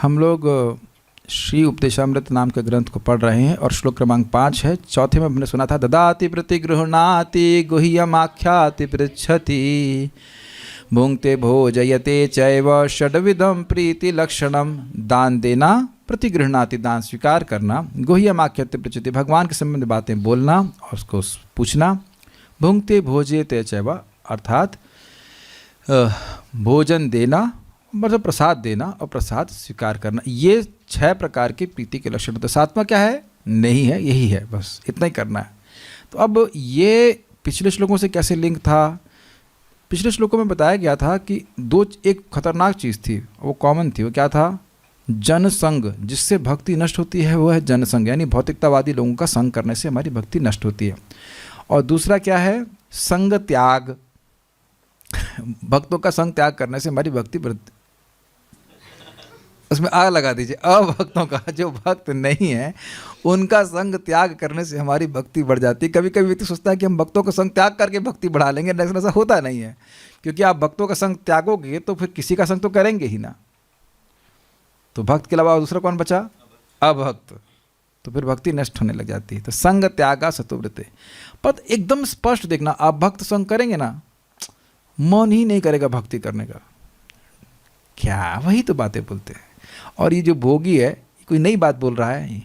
हम लोग श्री उपदेशामृत नाम के ग्रंथ को पढ़ रहे हैं और श्लोक क्रमांक 5 है। चौथे में हमने सुना था ददाति प्रतिगृह्णाति गुह्यमाख्याति पृच्छति भुंक्ते भोजयते चैव षड्विधम प्रीति लक्षणम। दान देना, प्रतिगृह्णाति दान स्वीकार करना, गुह्यमाख्याति पृच्छति भगवान के संबंध में बातें बोलना और उसको पूछना, भुंक्ते भोजयते चैव अर्थात भोजन देना मतलब प्रसाद देना और प्रसाद स्वीकार करना। ये 6 प्रकार के प्रीति के लक्षण होते हैं। 7वां क्या है? नहीं है, यही है, बस इतना ही करना है। तो अब ये पिछले श्लोकों से कैसे लिंक था? पिछले श्लोकों में बताया गया था कि एक खतरनाक चीज़ थी, वो कॉमन थी। वो क्या था? जनसंग। जिससे भक्ति नष्ट होती है वो है जनसंग, यानी भौतिकतावादी लोगों का संग करने से हमारी भक्ति नष्ट होती है। और दूसरा क्या है? संग त्याग। भक्तों का संग त्याग करने से हमारी भक्ति उसमें आग लगा दीजिए। अभक्तों का, जो भक्त नहीं है उनका संग त्याग करने से हमारी भक्ति बढ़ जाती है। कभी कभी व्यक्ति सोचता है कि हम भक्तों का संग त्याग करके भक्ति बढ़ा लेंगे, लेकिन ऐसा होता नहीं है, क्योंकि आप भक्तों का संग त्यागोगे तो फिर किसी का संग तो करेंगे ही ना। तो भक्त के अलावा दूसरा कौन बचा? अभक्त। तो फिर भक्ति नष्ट होने लग जाती है। तो संग त्यागा सतुव्रते। पर एकदम स्पष्ट देखना, आप भक्त संग करेंगे ना, मन ही नहीं करेगा भक्ति करने का। क्या वही तो बातें बोलते हैं। और ये जो भोगी है कोई नई बात बोल रहा है।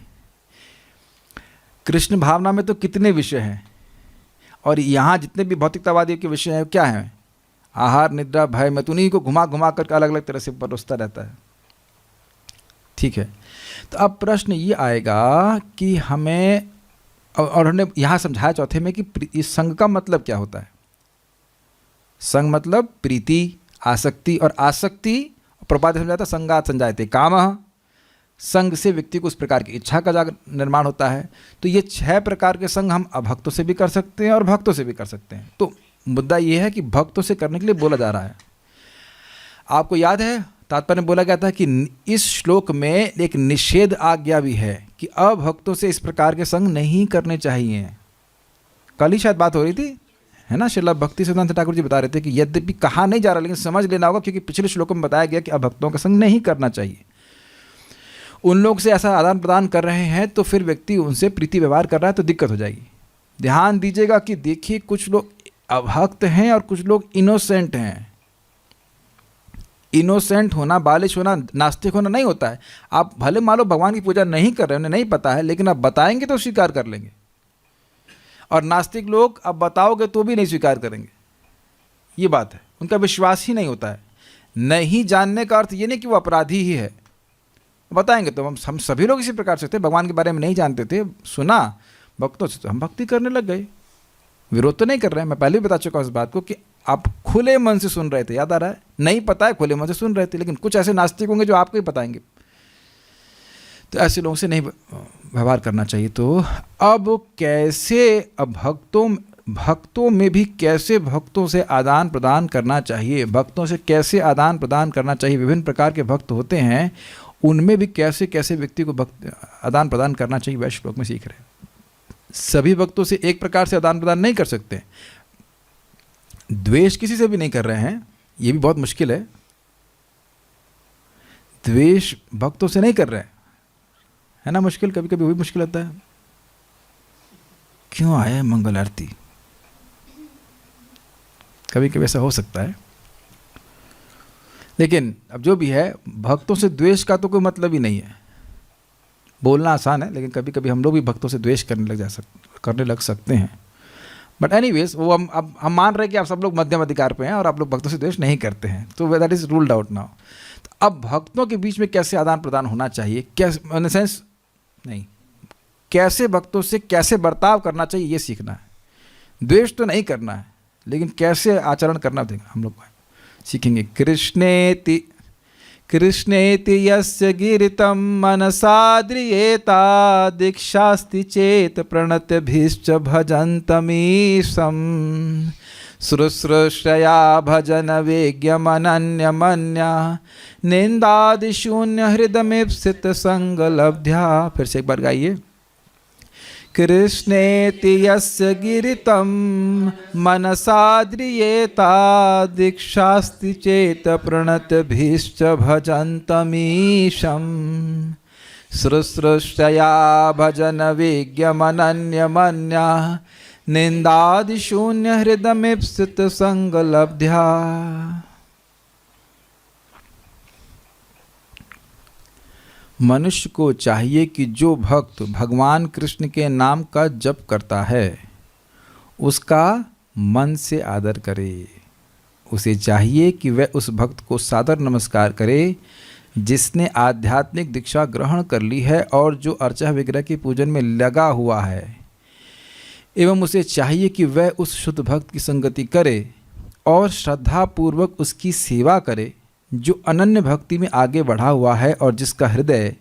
कृष्ण भावना में तो कितने विषय हैं, और यहाँ जितने भी भौतिकतावादियों के विषय हैं क्या हैं? आहार, निद्रा, भय, मैं उन्हीं को घुमा घुमा कर अलग अलग तरह से परोसता रहता है। ठीक है, तो अब प्रश्न ये आएगा कि हमें, और हमने यहाँ समझाया चौथे में कि इस संग का मतलब क्या होता है। संग मतलब प्रीति, आसक्ति, और आसक्ति प्रपात समझाता संगात संजायते कामः। संग से व्यक्ति को उस प्रकार की इच्छा का निर्माण होता है। तो ये 6 प्रकार के संग हम अभक्तों से भी कर सकते हैं और भक्तों से भी कर सकते हैं। तो मुद्दा ये है कि भक्तों से करने के लिए बोला जा रहा है। आपको याद है तात्पर्य में बोला गया था कि इस श्लोक में एक निषेध आज्ञा भी है कि अभक्तों से इस प्रकार के संग नहीं करने चाहिए। कल ही शायद बात हो रही थी, है ना? श्रील भक्ति सिद्धांत ठाकुर जी बता रहे थे कि यद्यपि कहा नहीं जा रहा, लेकिन समझ लेना होगा, क्योंकि पिछले श्लोकों में बताया गया कि अभक्तों का संग नहीं करना चाहिए। उन लोग से ऐसा आदान प्रदान कर रहे हैं तो फिर व्यक्ति उनसे प्रीति व्यवहार कर रहा है तो दिक्कत हो जाएगी। ध्यान दीजिएगा कि देखिए, कुछ लोग अभक्त हैं और कुछ लोग इनोसेंट हैं। इनोसेंट होना, बालिश होना, नास्तिक होना नहीं होता है। आप भले मान लो भगवान की पूजा नहीं कर रहे, उन्हें नहीं पता है, लेकिन आप बताएंगे तो स्वीकार कर लेंगे। और नास्तिक लोग अब बताओगे तो भी नहीं स्वीकार करेंगे। ये बात है, उनका विश्वास ही नहीं होता है। नहीं जानने का अर्थ ये नहीं कि वो अपराधी ही है। बताएंगे तो हम सभी लोग इसी प्रकार से थे, भगवान के बारे में नहीं जानते थे, सुना भक्तों से तो हम भक्ति करने लग गए। विरोध तो नहीं कर रहे हैं, मैं पहले भी बता चुका हूँ इस बात को कि आप खुले मन से सुन रहे थे, याद आ रहा है? नहीं पता है, खुले मन से सुन रहे थे। लेकिन कुछ ऐसे नास्तिक होंगे जो आपको ही बताएंगे, तो ऐसे लोगों से नहीं व्यवहार करना चाहिए। तो अब कैसे, अब भक्तों में भी कैसे भक्तों से आदान प्रदान करना चाहिए, भक्तों से कैसे आदान प्रदान करना चाहिए। विभिन्न प्रकार के भक्त होते हैं, उनमें भी कैसे कैसे व्यक्ति को आदान प्रदान करना चाहिए, वह श्लोक में सीख रहे हैं। सभी भक्तों से एक प्रकार से आदान प्रदान नहीं कर सकते। द्वेष किसी से भी नहीं कर रहे हैं, ये भी बहुत मुश्किल है। द्वेष भक्तों से नहीं कर रहे हैं, है ना? मुश्किल, कभी कभी वही मुश्किल होता है। क्यों आए मंगल आरती, कभी कभी ऐसा हो सकता है। लेकिन अब जो भी है, भक्तों से द्वेष का तो कोई मतलब ही नहीं है। बोलना आसान है, लेकिन कभी कभी हम लोग भी भक्तों से द्वेष करने लग सकते हैं। बट एनीवेज, वो हम मान रहे हैं कि आप सब लोग मध्यम अधिकार पे हैं और आप लोग भक्तों से द्वेष नहीं करते हैं, तो that is ruled out now. तो अब भक्तों के बीच में कैसे आदान प्रदान होना चाहिए, कैसे, इन सेंस नहीं, कैसे भक्तों से कैसे बर्ताव करना चाहिए, ये सीखना है। द्वेष तो नहीं करना है, लेकिन कैसे आचरण करना देगा हम लोग सीखेंगे। कृष्णेति यस्य गिरितं मनसाद्रियेता दीक्षास्ति चेत प्रणतभिश्च भजन्तमीशं शुश्रूषया भजन वेग्यमनन्यमन्या निंदादिशून्य हृदयमीप्सित संगलब्ध्या। फिर से एक बार गाइए। कृष्णेति यस्य गिरितं मनसा द्रियेता दीक्षास्ति चेत प्रणतभिश्च भजन्तमीशम् शुश्रूषया भजन विज्ञमनन्यमन्या निंदादिशून्य हृदयमीप्सित संगलब्ध्या। मनुष्य को चाहिए कि जो भक्त भगवान कृष्ण के नाम का जप करता है उसका मन से आदर करे। उसे चाहिए कि वह उस भक्त को सादर नमस्कार करे जिसने आध्यात्मिक दीक्षा ग्रहण कर ली है और जो अर्चा विग्रह के पूजन में लगा हुआ है। एवं उसे चाहिए कि वह उस शुद्ध भक्त की संगति करे और श्रद्धापूर्वक उसकी सेवा करे जो अनन्य भक्ति में आगे बढ़ा हुआ है और जिसका हृदय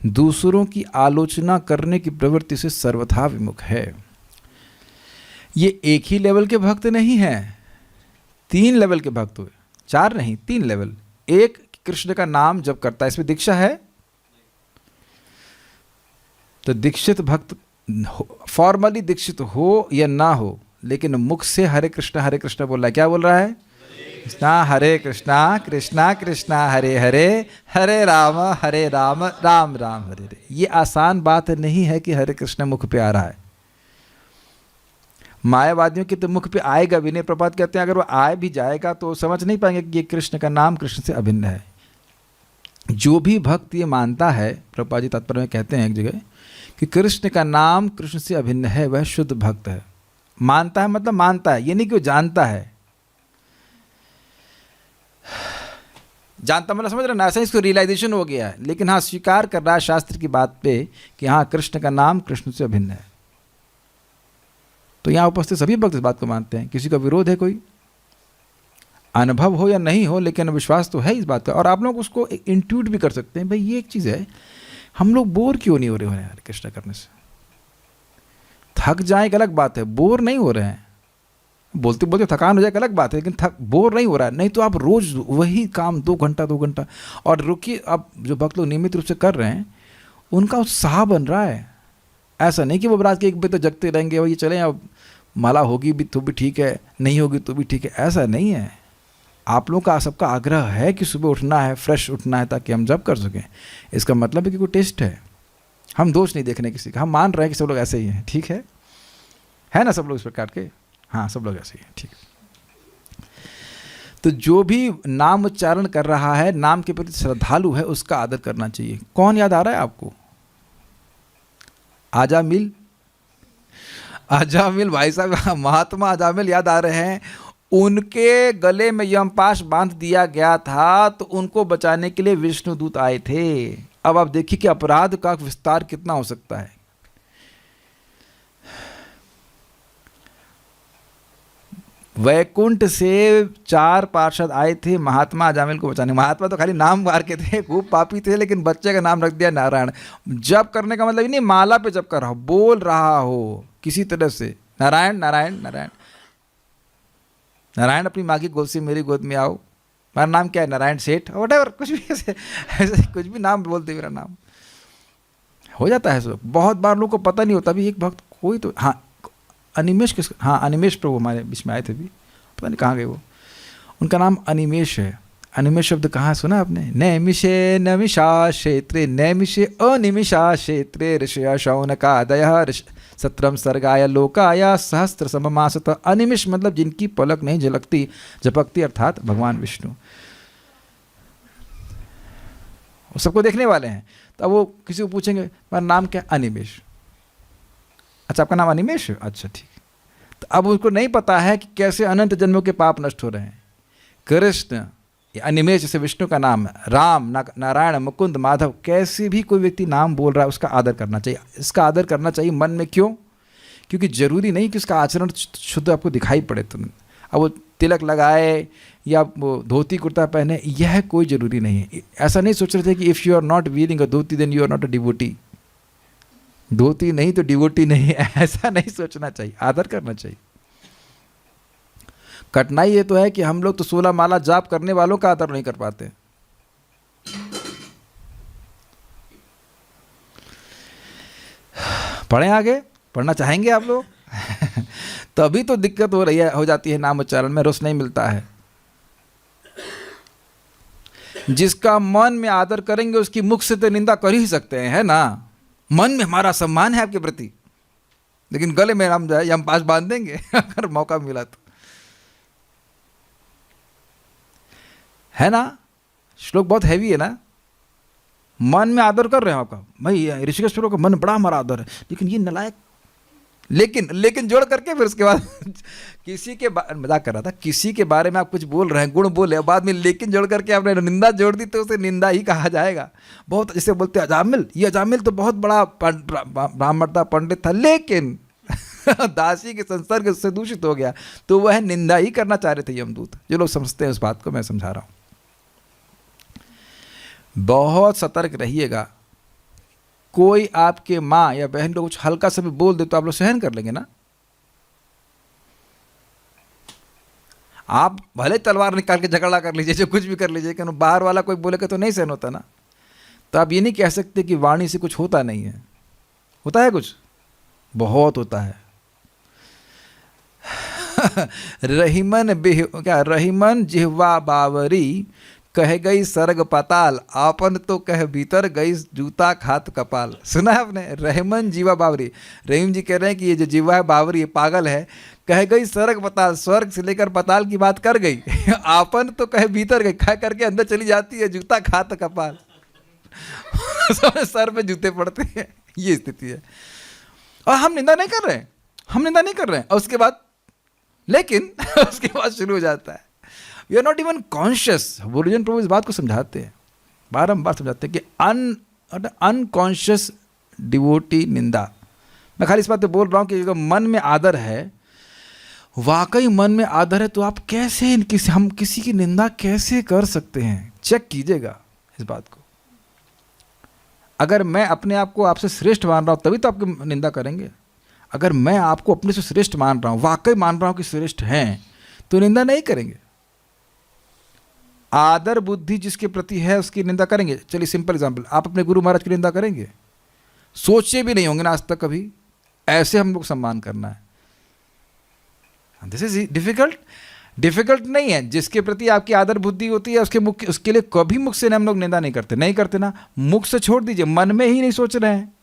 दूसरों की आलोचना करने की प्रवृत्ति से सर्वथा विमुख है। ये एक ही लेवल के भक्त नहीं हैं, 3 लेवल के भक्त हुए, 4 नहीं 3 लेवल। एक, कृष्ण का नाम जप करता है, इसमें दीक्षा है तो दीक्षित भक्त फॉर्मली दीक्षित हो या ना हो, लेकिन मुख से हरे कृष्णा बोल रहा है। क्या बोल रहा है? कृष्णा हरे कृष्णा कृष्णा कृष्णा हरे हरे हरे राम राम राम हरे हरे। ये आसान बात नहीं है कि हरे कृष्ण मुख पे आ रहा है। मायावादियों के तो मुख पे आएगा भी नहीं। प्रभात कहते हैं अगर वो आए भी जाएगा तो समझ नहीं पाएंगे कि ये कृष्ण का नाम कृष्ण से अभिन्न है। जो भी भक्त ये मानता है, प्रभुपाद जी तात्पर्य में कहते हैं एक जगह कि कृष्ण का नाम कृष्ण से अभिन्न है, वह शुद्ध भक्त है। मानता है मतलब मानता है, ये नहीं कि वो जानता है। जानता मतलब समझ रहे ना, ऐसा इसको रियलाइजेशन हो गया है, लेकिन हाँ स्वीकार कर रहा है शास्त्र की बात पे कि हाँ कृष्ण का नाम कृष्ण से अभिन्न है। तो यहाँ उपस्थित सभी भक्त इस बात को मानते हैं। किसी का विरोध है? कोई अनुभव हो या नहीं हो, लेकिन विश्वास तो है इस बात का। और आप लोग उसको इंट्यूट भी कर सकते हैं, भाई ये एक चीज़ है, हम लोग बोर क्यों नहीं हो रहे हैं कृष्ण करने से? थक जाए एक अलग बात है, बोर नहीं हो रहे हैं। बोलते बोलते थकान हो जाए एक अलग बात है, लेकिन बोर नहीं हो रहा है। नहीं तो आप रोज वही काम 2 घंटा और रुकिए। अब जो भक्त लोग नियमित रूप से कर रहे हैं उनका उत्साह बन रहा है। ऐसा नहीं कि वो रात के 1 बजे तक जगते रहेंगे, वही चलें अब माला होगी भी तो भी ठीक है, नहीं होगी तो भी ठीक है, ऐसा नहीं है। आप लोगों का सबका आग्रह है कि सुबह उठना है, फ्रेश उठना है ताकि हम जब कर सकें। इसका मतलब है कि कोई टेस्ट है। हम दोष नहीं देखने किसी का, हम मान रहे हैं कि सब लोग ऐसे ही हैं। ठीक है ना सब लोग इस प्रकार के? हाँ सब लोग ऐसे ही हैं, ठीक है। तो जो भी नाम उच्चारण कर रहा है, नाम के प्रति श्रद्धालु है, उसका आदर करना चाहिए। कौन याद आ रहा है आपको? आजामिल भाई साहब, महात्मा आजामिल याद आ रहे हैं। उनके गले में यमपाश बांध दिया गया था तो उनको बचाने के लिए विष्णुदूत आए थे। अब आप देखिए कि अपराध का विस्तार कितना हो सकता है। वैकुंठ से 4 पार्षद आए थे महात्मा अजामिल को बचाने। महात्मा तो खाली नाम मार के थे, खूब पापी थे, लेकिन बच्चे का नाम रख दिया नारायण। जप करने का मतलब ये नहीं माला पे जप कर रहा हो, बोल रहा हो किसी तरह से नारायण नारायण नारायण नारायण। अपनी माँ की गोद से मेरी गोद में आओ, मेरा नाम क्या है? नारायण सेठ, वटेवर, कुछ भी ऐसे कुछ भी नाम बोलते, मेरा नाम हो जाता है। सब बहुत बार लोगों को पता नहीं होता। भी एक भक्त कोई तो, हाँ अनिमेश अनिमेश प्रभु हमारे बीच में आए थे भी, पता नहीं कहाँ गए वो। उनका नाम अनिमेश है। अनिमेश शब्द कहाँ सुना आपने? नैमिषे नमिषा क्षेत्रे नैमिषे अनिमिषा क्षेत्रे ऋषया शौनकादयः सत्रम सर्गाय लोकाय सहस्त्र सममासत। अनिमिष मतलब जिनकी पलक नहीं झलकती झपकती, अर्थात भगवान विष्णु। वो सबको देखने वाले हैं। तो अब वो किसी को पूछेंगे मेरा नाम क्या? अनिमेश। अच्छा आपका नाम अनिमेश है? अच्छा ठीक। तो अब उसको नहीं पता है कि कैसे अनंत जन्मों के पाप नष्ट हो रहे हैं। कृष्ण अनिमेश जैसे विष्णु का नाम है, राम नारायण मुकुंद माधव, कैसे भी कोई व्यक्ति नाम बोल रहा है उसका आदर करना चाहिए। इसका आदर करना चाहिए मन में। क्यों? क्योंकि जरूरी नहीं कि उसका आचरण शुद्ध आपको दिखाई पड़े। तुम अब वो तिलक लगाए या वो धोती कुर्ता पहने, यह कोई जरूरी नहीं है। ऐसा नहीं सोच रहे थे कि if you are not wearing a dhoti then you are not a devotee. धोती नहीं तो डिवोटी नहीं, ऐसा नहीं सोचना चाहिए। आदर करना चाहिए। कठिनाई ये तो है कि हम लोग तो 16 माला जाप करने वालों का आदर नहीं कर पाते। पढ़ें आगे। पढ़ना चाहेंगे आप लोग? तभी तो दिक्कत हो रही है, हो जाती है नाम उच्चारण में, रस नहीं मिलता है। जिसका मन में आदर करेंगे उसकी मुख से तो निंदा कर ही सकते हैं, है ना? मन में हमारा सम्मान है आपके प्रति, लेकिन गले में हम जाए, हम पास बांध देंगे अगर मौका मिला तो, है ना? श्लोक बहुत हैवी है ना। मन में आदर कर रहे हैं आपका, भाई ऋषिकेश का मन बड़ा हमारा आदर है, लेकिन ये नलायक, लेकिन जोड़ करके फिर उसके बाद किसी के मजाक कर रहा था, किसी के बारे में आप कुछ बोल रहे हैं, गुण बोले, बाद में लेकिन जोड़ करके आपने निंदा जोड़ दी, तो उसे निंदा ही कहा जाएगा। बहुत जैसे बोलते हैं अजामिल, ये अजामिल तो बहुत बड़ा ब्राह्मण था, पंडित था, लेकिन दासी के संसर्ग उससे दूषित हो गया, तो वह निंदा ही करना चाह रहे थे यमदूत। जो लोग समझते हैं उस बात को मैं समझा रहा हूँ। बहुत सतर्क रहिएगा। कोई आपके माँ या बहन को कुछ हल्का सा भी बोल दे तो आप लोग सहन कर लेंगे ना? आप भले तलवार निकाल के झगड़ा कर लीजिए, जो कुछ भी कर लीजिए, लेकिन बाहर वाला कोई बोलेगा तो नहीं सहन होता ना। तो आप ये नहीं कह सकते कि वाणी से कुछ होता नहीं है। होता है कुछ, बहुत होता है। रहीमन जिह्वा बावरी, कह गई सर्ग पाताल, आपन तो कह भीतर गई जूता खात कपाल। सुना है आपने? रहमन जीवा बावरी, रहीम जी कह रहे हैं कि ये जो जीवा है बावरी, ये पागल है। कह गई सर्ग पाताल, स्वर्ग से लेकर पाताल की बात कर गई आपन तो कह भीतर गई, कह करके अंदर चली जाती है, जूता खात कपाल सर पे जूते पड़ते हैं, ये स्थिति है। और हम निंदा नहीं कर रहे हैं, और उसके बाद लेकिन उसके बाद शुरू हो जाता है, we are not even conscious. बुर्जन प्रभु इस बात को समझाते हैं, बारंबार समझाते हैं कि अनकॉन्शियस डिवोटी निंदा। मैं खाली इस बात पे बोल रहा हूँ कि अगर मन में आदर है, वाकई मन में आदर है, तो आप कैसे हम किसी की निंदा कैसे कर सकते हैं? चेक कीजिएगा इस बात को। अगर मैं अपने आप को आपसे श्रेष्ठ मान रहा हूँ तभी तो आपकी निंदा करेंगे। अगर मैं आपको अपने से श्रेष्ठ मान रहा हूँ, वाकई मान रहा हूँ कि श्रेष्ठ हैं, तो निंदा नहीं करेंगे। आदर बुद्धि जिसके प्रति है उसकी निंदा करेंगे। चलिए सिंपल एग्जांपल, आप अपने गुरु महाराज की निंदा करेंगे? सोचे भी नहीं होंगे ना आज तक कभी, ऐसे हम लोग सम्मान करना है। दिस इज डिफिकल्ट नहीं है। जिसके प्रति आपकी आदर बुद्धि होती है उसके लिए कभी मुख से हम लोग निंदा नहीं करते ना। मुख से छोड़ दीजिए, मन में ही नहीं सोच रहे हैं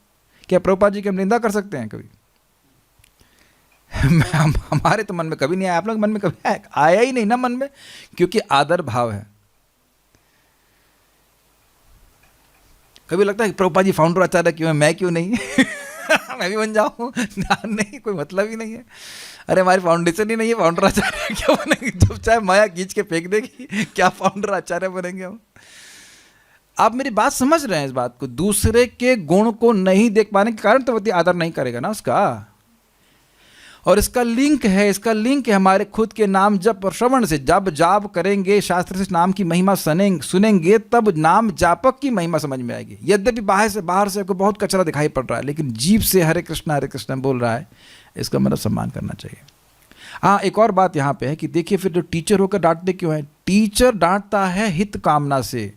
क्या प्रभुपाद जी की हम निंदा कर सकते हैं कभी? हमारे तो मन में कभी नहीं आया, आप लोग मन में कभी आया ही नहीं ना मन में, क्योंकि आदर भाव है। कभी लगता है कि प्रभुपाद जी फाउंडर आचार्य क्यों है, मैं क्यों नहीं मैं भी बन जाऊं? नहीं, कोई मतलब ही नहीं है। अरे हमारी फाउंडेशन ही नहीं है, फाउंडर आचार्य क्या बनेंगे? जब चाहे माया खींच के फेंक देगी, क्या फाउंडर आचार्य बनेंगे हम? आप मेरी बात समझ रहे हैं इस बात को? दूसरे के गुण को नहीं देख पाने के कारण तो व्यक्ति आदर नहीं करेगा ना उसका। और इसका लिंक है हमारे खुद के नाम जप और श्रवण से। जब जाप करेंगे, शास्त्र से नाम की महिमा सुनेंगे, तब नाम जापक की महिमा समझ में आएगी। यद्यपि बाहर से आपको बहुत कचरा दिखाई पड़ रहा है, लेकिन जीभ से हरे कृष्ण बोल रहा है, इसका मतलब सम्मान करना चाहिए। हाँ, एक और बात यहाँ पे है कि देखिए फिर जो टीचर होकर डांटते क्यों है? टीचर डांटता है हित कामना से,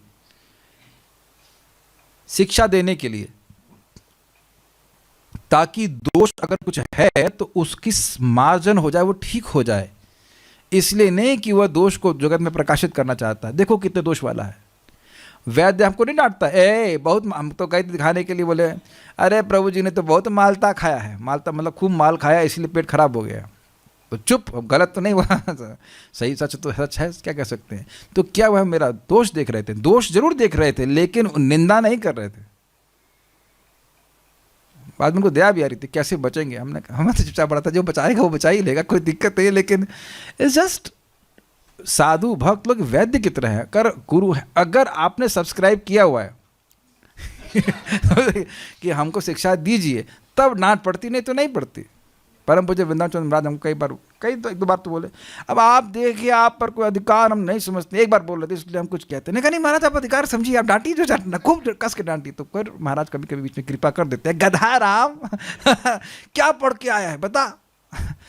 शिक्षा देने के लिए, ताकि दोष अगर कुछ है तो उसकी मार्जन हो जाए, वो ठीक हो जाए। इसलिए नहीं कि वह दोष को जगत में प्रकाशित करना चाहता है। देखो कितने दोष वाला है। वैद्य हमको नहीं डांटता, बहुत, हम तो कहते दिखाने के लिए बोले, अरे प्रभु जी ने तो बहुत मालता खाया है, मालता मतलब खूब माल खाया इसलिए पेट खराब हो गया। तो चुप, गलत तो नहीं हुआ, सही सच तो सच है, क्या कह सकते हैं। तो क्या वह मेरा दोष देख रहे थे? दोष जरूर देख रहे थे, लेकिन निंदा नहीं कर रहे थे। बाद में उनको दया भी आ रही थी, कैसे बचेंगे? हमने कहा हमें तो चुपचाप पड़ा था, जो बचाएगा वो बचा ही लेगा, कोई दिक्कत नहीं है। लेकिन इट्स जस्ट साधु भक्त लोग वैद्य की तरह है, कर गुरु है। अगर आपने सब्सक्राइब किया हुआ है कि हमको शिक्षा दीजिए, तब डांट पड़ती, नहीं तो नहीं पड़ती। परम पूज्य वृंदावन चंद्र महाराज हमको एक दो बार तो बोले, अब आप देखिए आप पर कोई अधिकार हम नहीं समझते, एक बार बोल रहे थे इसलिए हम कुछ कहते नहीं। महाराज आप अधिकार समझिए, आप डांटी जो डांटना, खूब कस के डांटी। तो फिर महाराज कभी कभी बीच में कृपा कर देते हैं, गधा राम क्या पढ़ के आया है बता,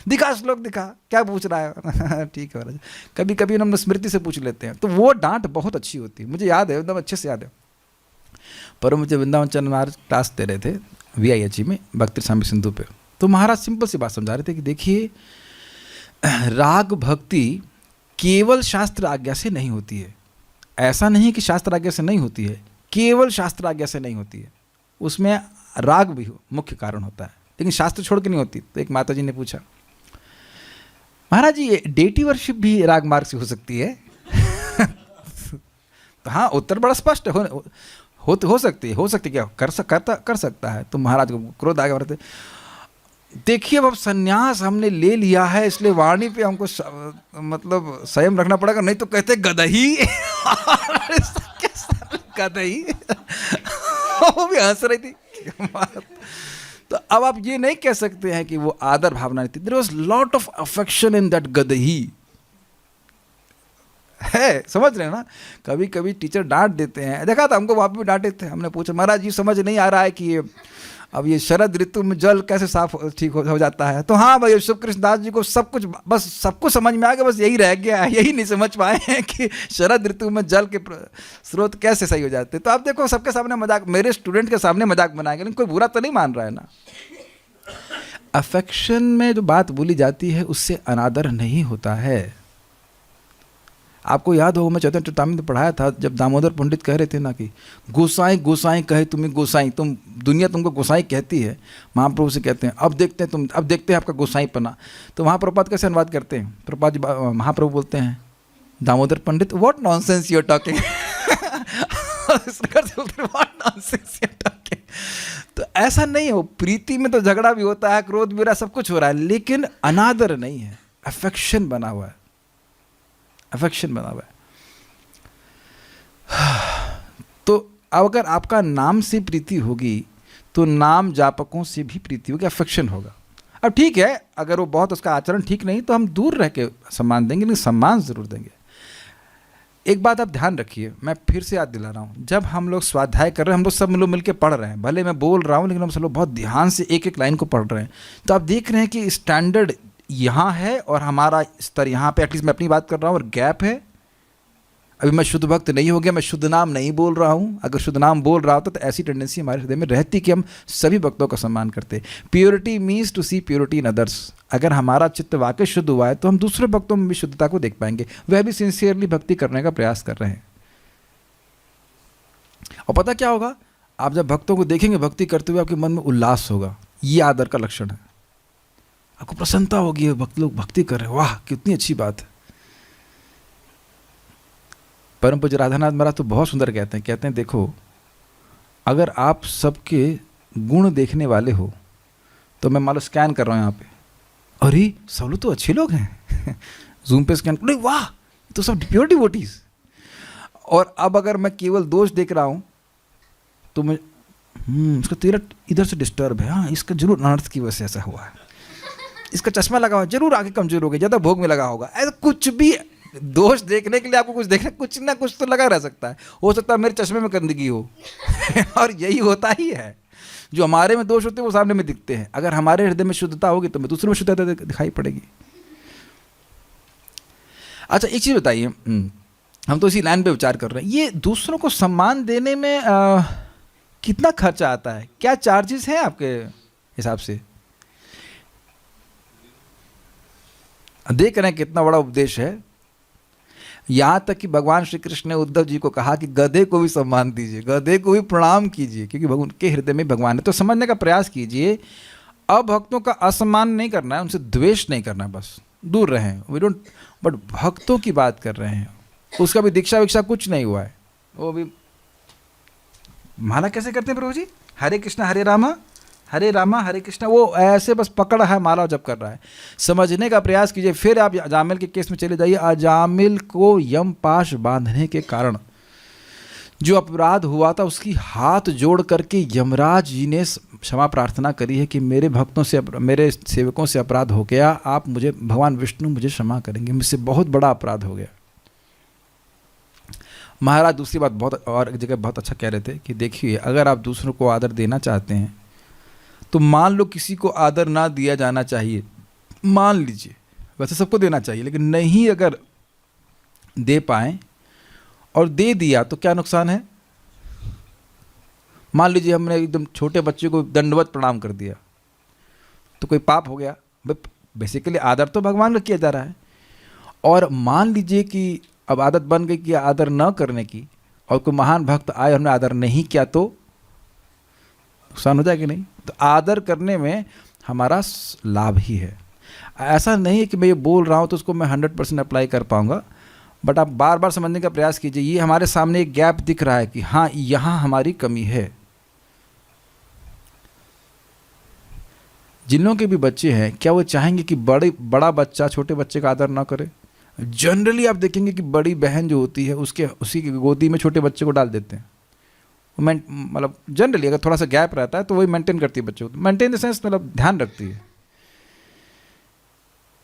दिखा श्लोक दिखा, क्या पूछ रहा है ठीक है महाराज। कभी कभी हम स्मृति से पूछ लेते हैं, तो वो डांट बहुत अच्छी होती है। मुझे याद है, एकदम अच्छे से याद है। परम पूज्य वृंदावन चंद्र महाराज क्लास दे रहे थे VIHE में भक्ति स्वामी सिंधु पे। तो महाराज सिंपल सी बात समझा रहे थे कि देखिए, राग भक्ति केवल शास्त्र आज्ञा से नहीं होती है। ऐसा नहीं कि शास्त्र आज्ञा से नहीं होती है, केवल शास्त्र आज्ञा से नहीं होती है, उसमें राग भी मुख्य कारण होता है, लेकिन शास्त्र छोड़ के नहीं होती। तो एक माता जी ने पूछा, महाराज जी ये डेटी वर्शिप भी राग मार्ग से हो सकती है? तो हाँ, उत्तर बड़ा स्पष्ट है, हो सकती है क्या, कर सकता है। तो महाराज को क्रोध आ गया, बोलते देखिए अब संन्यास हमने ले लिया है, इसलिए वाणी पे हमको मतलब संयम रखना पड़ेगा, नहीं तो कहते गदही। गदही। वो भी हंस रही थी। तो अब आप ये नहीं कह सकते हैं कि वो आदर भावना नहीं थी। There was lot of affection in that गदही है, समझ रहे हैं ना। कभी कभी टीचर डांट देते हैं, देखा था हमको, वहाँ पे भी डांटे थे। हमने पूछा, महाराज ये समझ नहीं आ रहा है कि अब ये शरद ऋतु में जल कैसे साफ ठीक हो जाता है। तो हाँ भाई, शिव कृष्ण दास जी को सब कुछ, बस सब कुछ समझ में आ गया, बस यही रह गया है, यही नहीं समझ पाए हैं कि शरद ऋतु में जल के स्रोत कैसे सही हो जाते। तो आप देखो, सबके सामने मजाक, मेरे स्टूडेंट के सामने मजाक बनाएंगे, लेकिन कोई बुरा तो नहीं मान रहा है ना। अफेक्शन में जो बात बोली जाती है उससे अनादर नहीं होता है। आपको याद होगा, मैं चैतन्य चरितामृत में पढ़ाया था, जब दामोदर पंडित कह रहे थे ना कि गोसाई गोसाई कहे तुम्हें गोसाई, तुम दुनिया तुमको गोसाई कहती है। महाप्रभु से कहते हैं अब देखते हैं आपका गोसाई पना। तो वहाँ प्रभुपाद कैसे अनुवाद करते हैं? प्रभुपाद जी, महाप्रभु बोलते हैं, Damodar Pandit what nonsense you are talking. What nonsense you are talking. तो ऐसा नहीं हो, प्रीति में तो झगड़ा भी होता है, क्रोध भी हो रहा है, सब कुछ हो रहा है, लेकिन अनादर नहीं है, अफेक्शन बना हुआ है, अफेक्शन बना हुआ है। तो अगर आपका नाम से प्रीति होगी तो नाम जापकों से भी प्रीति होगी, अफेक्शन होगा। अब ठीक है, अगर वो बहुत उसका आचरण ठीक नहीं तो हम दूर रह के सम्मान देंगे, लेकिन सम्मान जरूर देंगे। एक बात आप ध्यान रखिए, मैं फिर से याद दिला रहा हूँ, जब हम लोग स्वाध्याय कर रहे हैं, हम लोग सब लोग मिलकर पढ़ रहे हैं, भले मैं बोल रहा हूँ लेकिन हम सब लोग बहुत ध्यान से एक एक लाइन को पढ़ रहे हैं। तो आप देख रहे हैं कि स्टैंडर्ड यहाँ है और हमारा स्तर यहाँ पे, एटलीस्ट मैं अपनी बात कर रहा हूँ, और गैप है। अभी मैं शुद्ध भक्त नहीं हो गया, मैं शुद्ध नाम नहीं बोल रहा हूँ। अगर शुद्ध नाम बोल रहा होता तो ऐसी टेंडेंसी हमारे हृदय में रहती कि हम सभी भक्तों का सम्मान करते। Purity means to see purity in others. अगर हमारा चित्त वाकई शुद्ध हुआ है तो हम दूसरे भक्तों में भी शुद्धता को देख पाएंगे, वह भी सिंसियरली भक्ति करने का प्रयास कर रहे हैं। और पता क्या होगा, आप जब भक्तों को देखेंगे भक्ति करते हुए, आपके मन में उल्लास होगा। ये आदर का लक्षण है। आपको प्रसन्नता होगी, भक्त लोग भक्ति कर रहे हैं, वाह कितनी अच्छी बात है। परम पूज्य राधानाथ महाराज तो बहुत सुंदर कहते हैं देखो, अगर आप सबके गुण देखने वाले हो तो मैं मान लो स्कैन कर रहा हूँ यहाँ पे, अरे सब लोग तो अच्छे लोग हैं। जूम पे स्कैन, नहीं वाह तो सब प्योर डिवोटीज। और अब अगर मैं केवल दोष देख रहा हूँ तो मैं इसका तेरा इधर से डिस्टर्ब है, हाँ इसका जरूर अनर्थ की वजह से ऐसा हुआ है, इसका चश्मा लगा हुआ जरूर आगे कमजोर हो गया, ज़्यादा भोग में लगा होगा। ऐसा कुछ भी दोष देखने के लिए आपको कुछ देखना, कुछ ना कुछ तो लगा रह सकता है। हो सकता है मेरे चश्मे में गंदगी हो। और यही होता ही है, जो हमारे में दोष होते हैं वो सामने में दिखते हैं। अगर हमारे हृदय में शुद्धता होगी तो मैं दूसरे में शुद्धता दिखाई पड़ेगी। अच्छा एक चीज़ बताइए, हम तो इसी लाइन पे विचार कर रहे हैं, ये दूसरों को सम्मान देने में कितना खर्चा आता है? क्या चार्जेस हैं आपके हिसाब से? देख रहे हैं कितना बड़ा उपदेश है। यहाँ तक कि भगवान श्री कृष्ण ने उद्धव जी को कहा कि गधे को भी सम्मान दीजिए, गधे को भी प्रणाम कीजिए, क्योंकि उनके हृदय में भगवान है। तो समझने का प्रयास कीजिए, अब भक्तों का असम्मान नहीं करना है, उनसे द्वेष नहीं करना, बस दूर रहें, वी डोंट। बट भक्तों की बात कर रहे हैं, उसका भी दीक्षा विक्षा कुछ नहीं हुआ है, वो भी माला कैसे करते हैं प्रभु जी, हरे कृष्णा हरे रामा हरे कृष्णा, वो ऐसे बस पकड़ा है माला जब कर रहा है। समझने का प्रयास कीजिए। फिर आप अजामिल के केस में चले जाइए। अजामिल को यम पाश बांधने के कारण जो अपराध हुआ था, उसकी हाथ जोड़ करके यमराज जी ने क्षमा प्रार्थना करी है कि मेरे भक्तों से, मेरे सेवकों से अपराध हो गया, आप मुझे, भगवान विष्णु मुझे क्षमा करेंगे, मुझसे बहुत बड़ा अपराध हो गया। महाराज दूसरी बात बहुत और एक जगह बहुत अच्छा कह रहे थे कि देखिए, अगर आप दूसरों को आदर देना चाहते हैं तो मान लो किसी को आदर ना दिया जाना चाहिए, मान लीजिए, वैसे सबको देना चाहिए, लेकिन नहीं अगर दे पाए और दे दिया तो क्या नुकसान है? मान लीजिए हमने एकदम छोटे बच्चे को दंडवत प्रणाम कर दिया, तो कोई पाप हो गया? बेसिकली आदर तो भगवान का किया जा रहा है। और मान लीजिए कि अब आदत बन गई कि आदर न करने की, और कोई महान भक्त आए और हमने आदर नहीं किया तो नुकसान हो जाएगा कि नहीं? तो आदर करने में हमारा लाभ ही है। ऐसा नहीं है कि मैं ये बोल रहा हूँ तो उसको मैं 100% अप्लाई कर पाऊँगा, बट आप बार बार समझने का प्रयास कीजिए। ये हमारे सामने एक गैप दिख रहा है कि हाँ, यहाँ हमारी कमी है। जिन लोगों के भी बच्चे हैं, क्या वो चाहेंगे कि बड़ा बच्चा छोटे बच्चे का आदर ना करे? जनरली आप देखेंगे कि बड़ी बहन जो होती है उसी की गोदी में छोटे बच्चे को डाल देते हैं। मतलब जनरली अगर थोड़ा सा गैप रहता है तो वही मेंटेन करती है बच्चे को, मेंटेन द सेंस मतलब ध्यान रखती है।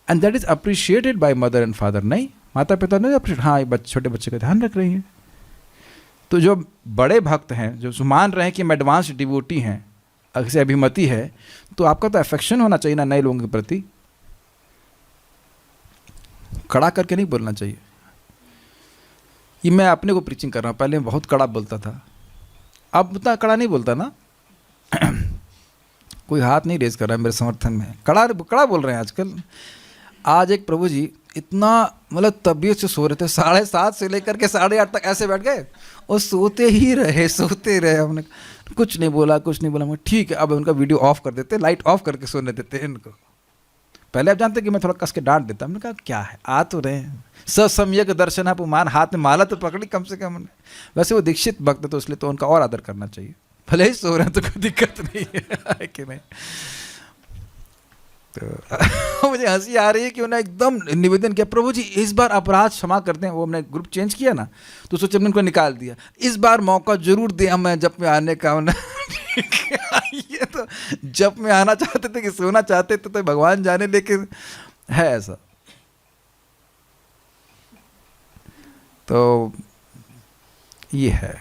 And that is appreciated by mother and father. नहीं, माता पिता नहीं अप्रिशिएट, हाँ ये छोटे बच्चे का ध्यान रख रही है। तो जो बड़े भक्त हैं, जो मान रहे हैं कि हम एडवांस डिवोटी हैं, अगर अभिमति है, तो आपका तो अफेक्शन होना चाहिए ना नए लोगों के प्रति। कड़ा करके नहीं बोलना चाहिए। ये मैं अपने को प्रीचिंग कर रहा हूँ, पहले मैं बहुत कड़ा बोलता था, अब उतना कड़ा नहीं बोलता ना। कोई हाथ नहीं रेज कर रहा है मेरे समर्थन में, कड़ा बोल रहे हैं आजकल। आज एक प्रभु जी इतना मतलब तबीयत से सो रहे थे, 7:30 से लेकर के 8:30 तक ऐसे बैठ गए और सोते ही रहे, सोते रहे। हमने कुछ नहीं बोला। मैं ठीक है, अब उनका वीडियो ऑफ कर देते, लाइट ऑफ करके सोने देते हैं इनको। पहले आप जानते कि मैं थोड़ा कस के डांट देता। हमने कहा क्या है, आ तो रहे हैं, ससम्यक दर्शन अपमान, हाथ में माला तो पकड़ी कम से कम। वैसे वो दीक्षित भक्त तो इसलिए तो उनका और आदर करना चाहिए, भले ही सो रहे हैं तो कोई दिक्कत नहीं है कि नहीं। तो मुझे हंसी आ रही है कि उन्होंने एकदम निवेदन किया, प्रभु जी इस बार अपराध क्षमा करते हैं। वो हमने ग्रुप चेंज किया ना, तो सोचे हमने उनको निकाल दिया, इस बार मौका जरूर दे हमें जब में आने का। ये तो जब में आना चाहते थे कि सोना चाहते थे तो भगवान जाने, लेकिन है ऐसा। तो ये है,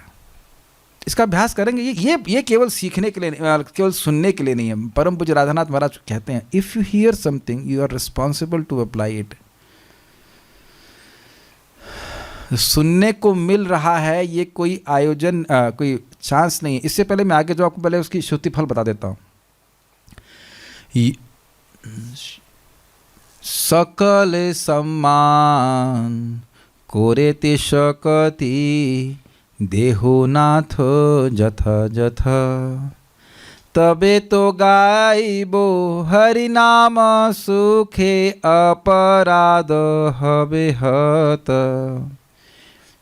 इसका अभ्यास करेंगे। ये केवल सीखने के लिए नहीं, केवल सुनने के लिए नहीं है। परम पूज्य राधानाथ महाराज कहते हैं, if you hear something you are responsible to apply it. सुनने को मिल रहा है, ये कोई आयोजन कोई चांस नहीं है। इससे पहले मैं आगे जो आपको पहले उसकी श्रुति फल बता देता हूं। सकल सम्मान कोरेते शकति देहोनाथ जथा जथा, तबे तो गाइबो हरि नाम सुखे अपराध हबे हत।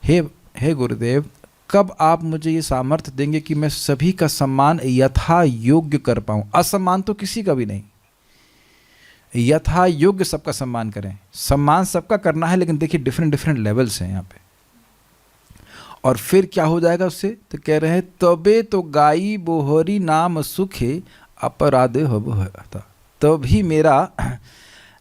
हे गुरुदेव, कब आप मुझे ये सामर्थ्य देंगे कि मैं सभी का सम्मान यथा योग्य कर पाऊँ? असम्मान तो किसी का भी नहीं, यथा योग्य सबका सम्मान करें। सम्मान सबका करना है, लेकिन देखिए डिफरेंट लेवल्स हैं यहाँ पे। और फिर क्या हो जाएगा उससे? तो कह रहे हैं, तबे तो गाई बोहरी नाम सुखे अपराधे हता, तभी मेरा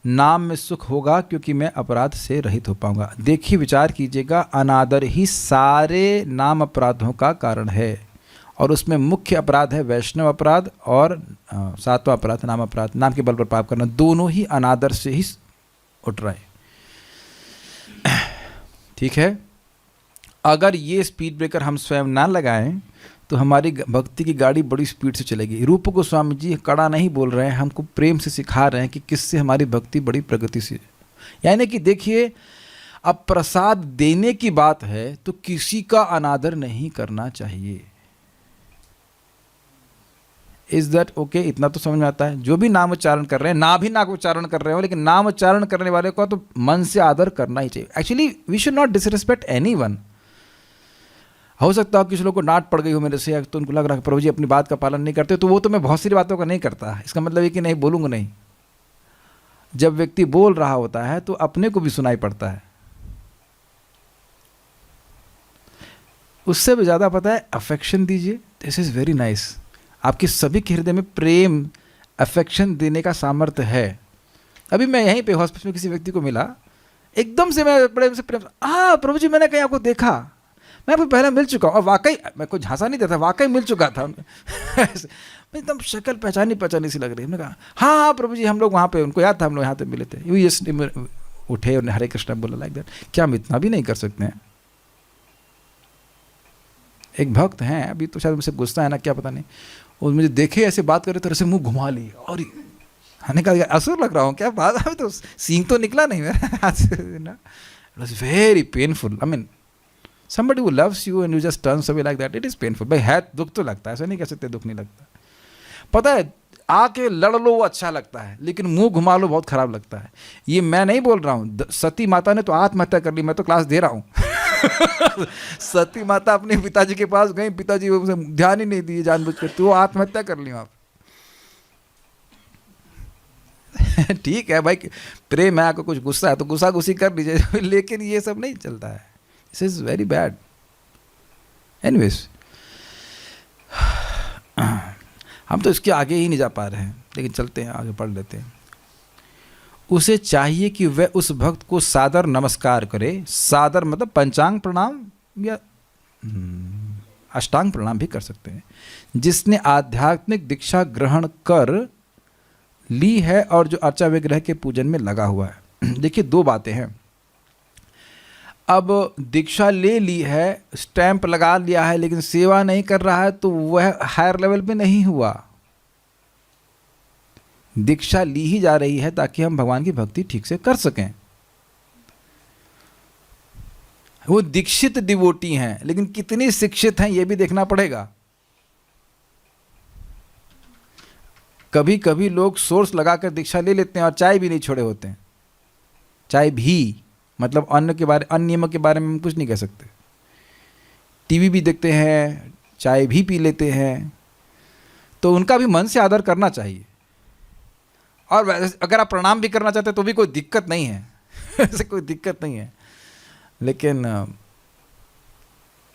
नाम में सुख होगा, क्योंकि मैं अपराध से रहित हो पाऊंगा। देखिए, विचार कीजिएगा, अनादर ही सारे नाम अपराधों का कारण है, और उसमें मुख्य अपराध है वैष्णव अपराध, और 7वां अपराध नाम अपराध, नाम के बल पर पाप करना। दोनों ही अनादर से ही उठ रहे हैं। ठीक है, अगर ये स्पीड ब्रेकर हम स्वयं ना लगाएं तो हमारी भक्ति की गाड़ी बड़ी स्पीड से चलेगी। रूप गोस्वामी जी कड़ा नहीं बोल रहे हैं, हमको प्रेम से सिखा रहे हैं कि किससे हमारी भक्ति बड़ी प्रगति से। यानी कि देखिए, अब प्रसाद देने की बात है तो किसी का अनादर नहीं करना चाहिए। Is that okay? इतना तो समझ में आता है। जो भी नाम उच्चारण कर रहे हैं, ना भी नाम उच्चारण कर रहे हो, लेकिन नाम उच्चारण करने वाले को तो मन से आदर करना ही चाहिए। Actually we should not disrespect anyone. हो सकता है किसी लोग को डांट पड़ गई हो मेरे से, तो उनको लग रहा है प्रभु जी अपनी बात का पालन नहीं करते, तो वो तो मैं बहुत सारी बातों का नहीं करता। इसका मतलब ये कि नहीं बोलूँगा नहीं। जब व्यक्ति बोल रहा होता है तो अपने को भी सुनाई पड़ता है। उससे भी ज़्यादा पता है, अफेक्शन दीजिए। This is very nice. आपके सभी के हृदय में प्रेम अफेक्शन देने का सामर्थ्य है। अभी मैं यहीं पे हॉस्पिटल में किसी व्यक्ति को मिला, एकदम से मैं बड़े से प्रेम, हाँ प्रभु जी मैंने कहीं आपको देखा, मैं आपको पहले मिल चुका हूँ, और वाकई मैं कुछ झांसा नहीं देता, वाकई मिल चुका था। मैं एकदम शक्ल पहचानी सी लग रही है। मैंने कहा हाँ प्रभु जी हम लोग वहाँ पे, उनको याद था हम लोग यहाँ पे मिले थे। यू यस उठे और हरे कृष्णा बोला लाइक दैट। क्या हम इतना भी नहीं कर सकते हैं? एक भक्त हैं, अभी तो शायद मुझसे गुस्सा है ना क्या पता नहीं, वो मुझे देखे ऐसे बात करे तो ऐसे मुँह घुमा ली, और मैंने कहा असुर लग रहा हूँ क्या? बात अभी तो सींग तो निकला नहीं मेरा हाथ से ना. It was very painful. I mean somebody who loves you and you just turns away like that, it is painful. भाई है दुख तो लगता है, ऐसा नहीं कह सकते दुख नहीं लगता. पता है आके लड़ लो वो अच्छा लगता है, लेकिन मुंह घुमा लो बहुत खराब लगता है. ये मैं नहीं बोल रहा हूँ, सती माता ने तो आत्महत्या कर ली, मैं तो क्लास दे रहा हूँ. सती माता अपने पिताजी के पास गई, पिताजी ध्यान ही नहीं दिए जानबूझ कर, तो आत्महत्या कर ली आप. ठीक है भाई, प्रेम है, आपको कुछ गुस्सा है तो गुस्सा गुस्सी कर लीजिए, लेकिन ये सब नहीं चलता है. This is very bad. Anyways, हम तो इसके आगे ही नहीं जा पा रहे हैं, लेकिन चलते हैं आगे, पढ़ लेते हैं. उसे चाहिए कि वह उस भक्त को सादर नमस्कार करे. सादर मतलब पंचांग प्रणाम या अष्टांग प्रणाम भी कर सकते हैं, जिसने आध्यात्मिक दीक्षा ग्रहण कर ली है और जो अर्चा विग्रह के पूजन में लगा हुआ है. देखिए दो बातें हैं. अब दीक्षा ले ली है, स्टैंप लगा लिया है, लेकिन सेवा नहीं कर रहा है, तो वह हायर लेवल पे नहीं हुआ. दीक्षा ली ही जा रही है ताकि हम भगवान की भक्ति ठीक से कर सकें. वो दीक्षित डिवोटी हैं, लेकिन कितनी शिक्षित हैं ये भी देखना पड़ेगा. कभी कभी लोग सोर्स लगाकर दीक्षा ले लेते हैं और चाय भी नहीं छोड़े होते हैं. चाय भी मतलब अन्य नियमों के बारे में हम कुछ नहीं कह सकते. टीवी भी देखते हैं, चाय भी पी लेते हैं, तो उनका भी मन से आदर करना चाहिए. और अगर आप प्रणाम भी करना चाहते हैं तो भी कोई दिक्कत नहीं है. ऐसे कोई दिक्कत नहीं है, लेकिन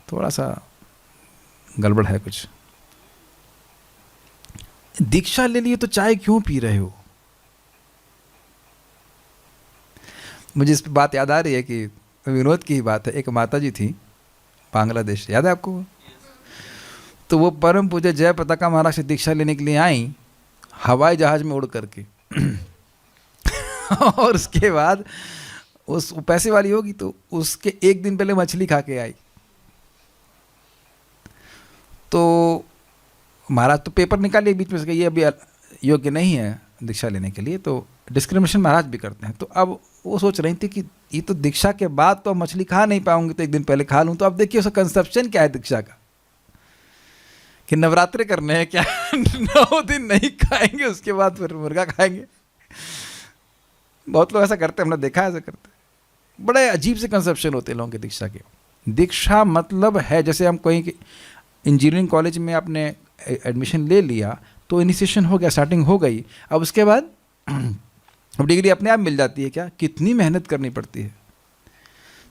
थोड़ा सा गड़बड़ है कुछ. दीक्षा ले लिए तो चाय क्यों पी रहे हो? मुझे इस बात याद आ रही है कि विनोद की ही बात है. एक माता जी थी बांग्लादेश, याद है आपको? तो वो परम पूज्य जय पताका महाराज से दीक्षा लेने के लिए आई हवाई जहाज में उड़ करके. और उसके बाद उस पैसे वाली होगी तो उसके एक दिन पहले मछली खा के आई. तो महाराज तो पेपर निकालिए बीच में से, ये अभी योग्य नहीं है दीक्षा लेने के लिए, तो डिस्क्रिमिनेशन महाराज भी करते हैं. तो अब वो सोच रही थी कि ये तो दीक्षा के बाद तो मछली खा नहीं पाऊंगी, तो एक दिन पहले खा लूँ. तो अब देखिए उसका कंसेप्शन क्या है दीक्षा का, कि नवरात्रे करने हैं क्या? 9 दिन नहीं खाएंगे, उसके बाद फिर मुर्गा खाएंगे. बहुत लोग ऐसा करते हैं, हमने देखा है ऐसा करते. बड़े अजीब से कंसेप्शन होते हैं लोगों के दीक्षा के. दीक्षा मतलब है, जैसे हम कहीं इंजीनियरिंग कॉलेज में आपने एडमिशन ले लिया तो इनिशिएशन हो गया, स्टार्टिंग हो गई. अब उसके बाद अब डिग्री अपने आप मिल जाती है क्या? कितनी मेहनत करनी पड़ती है.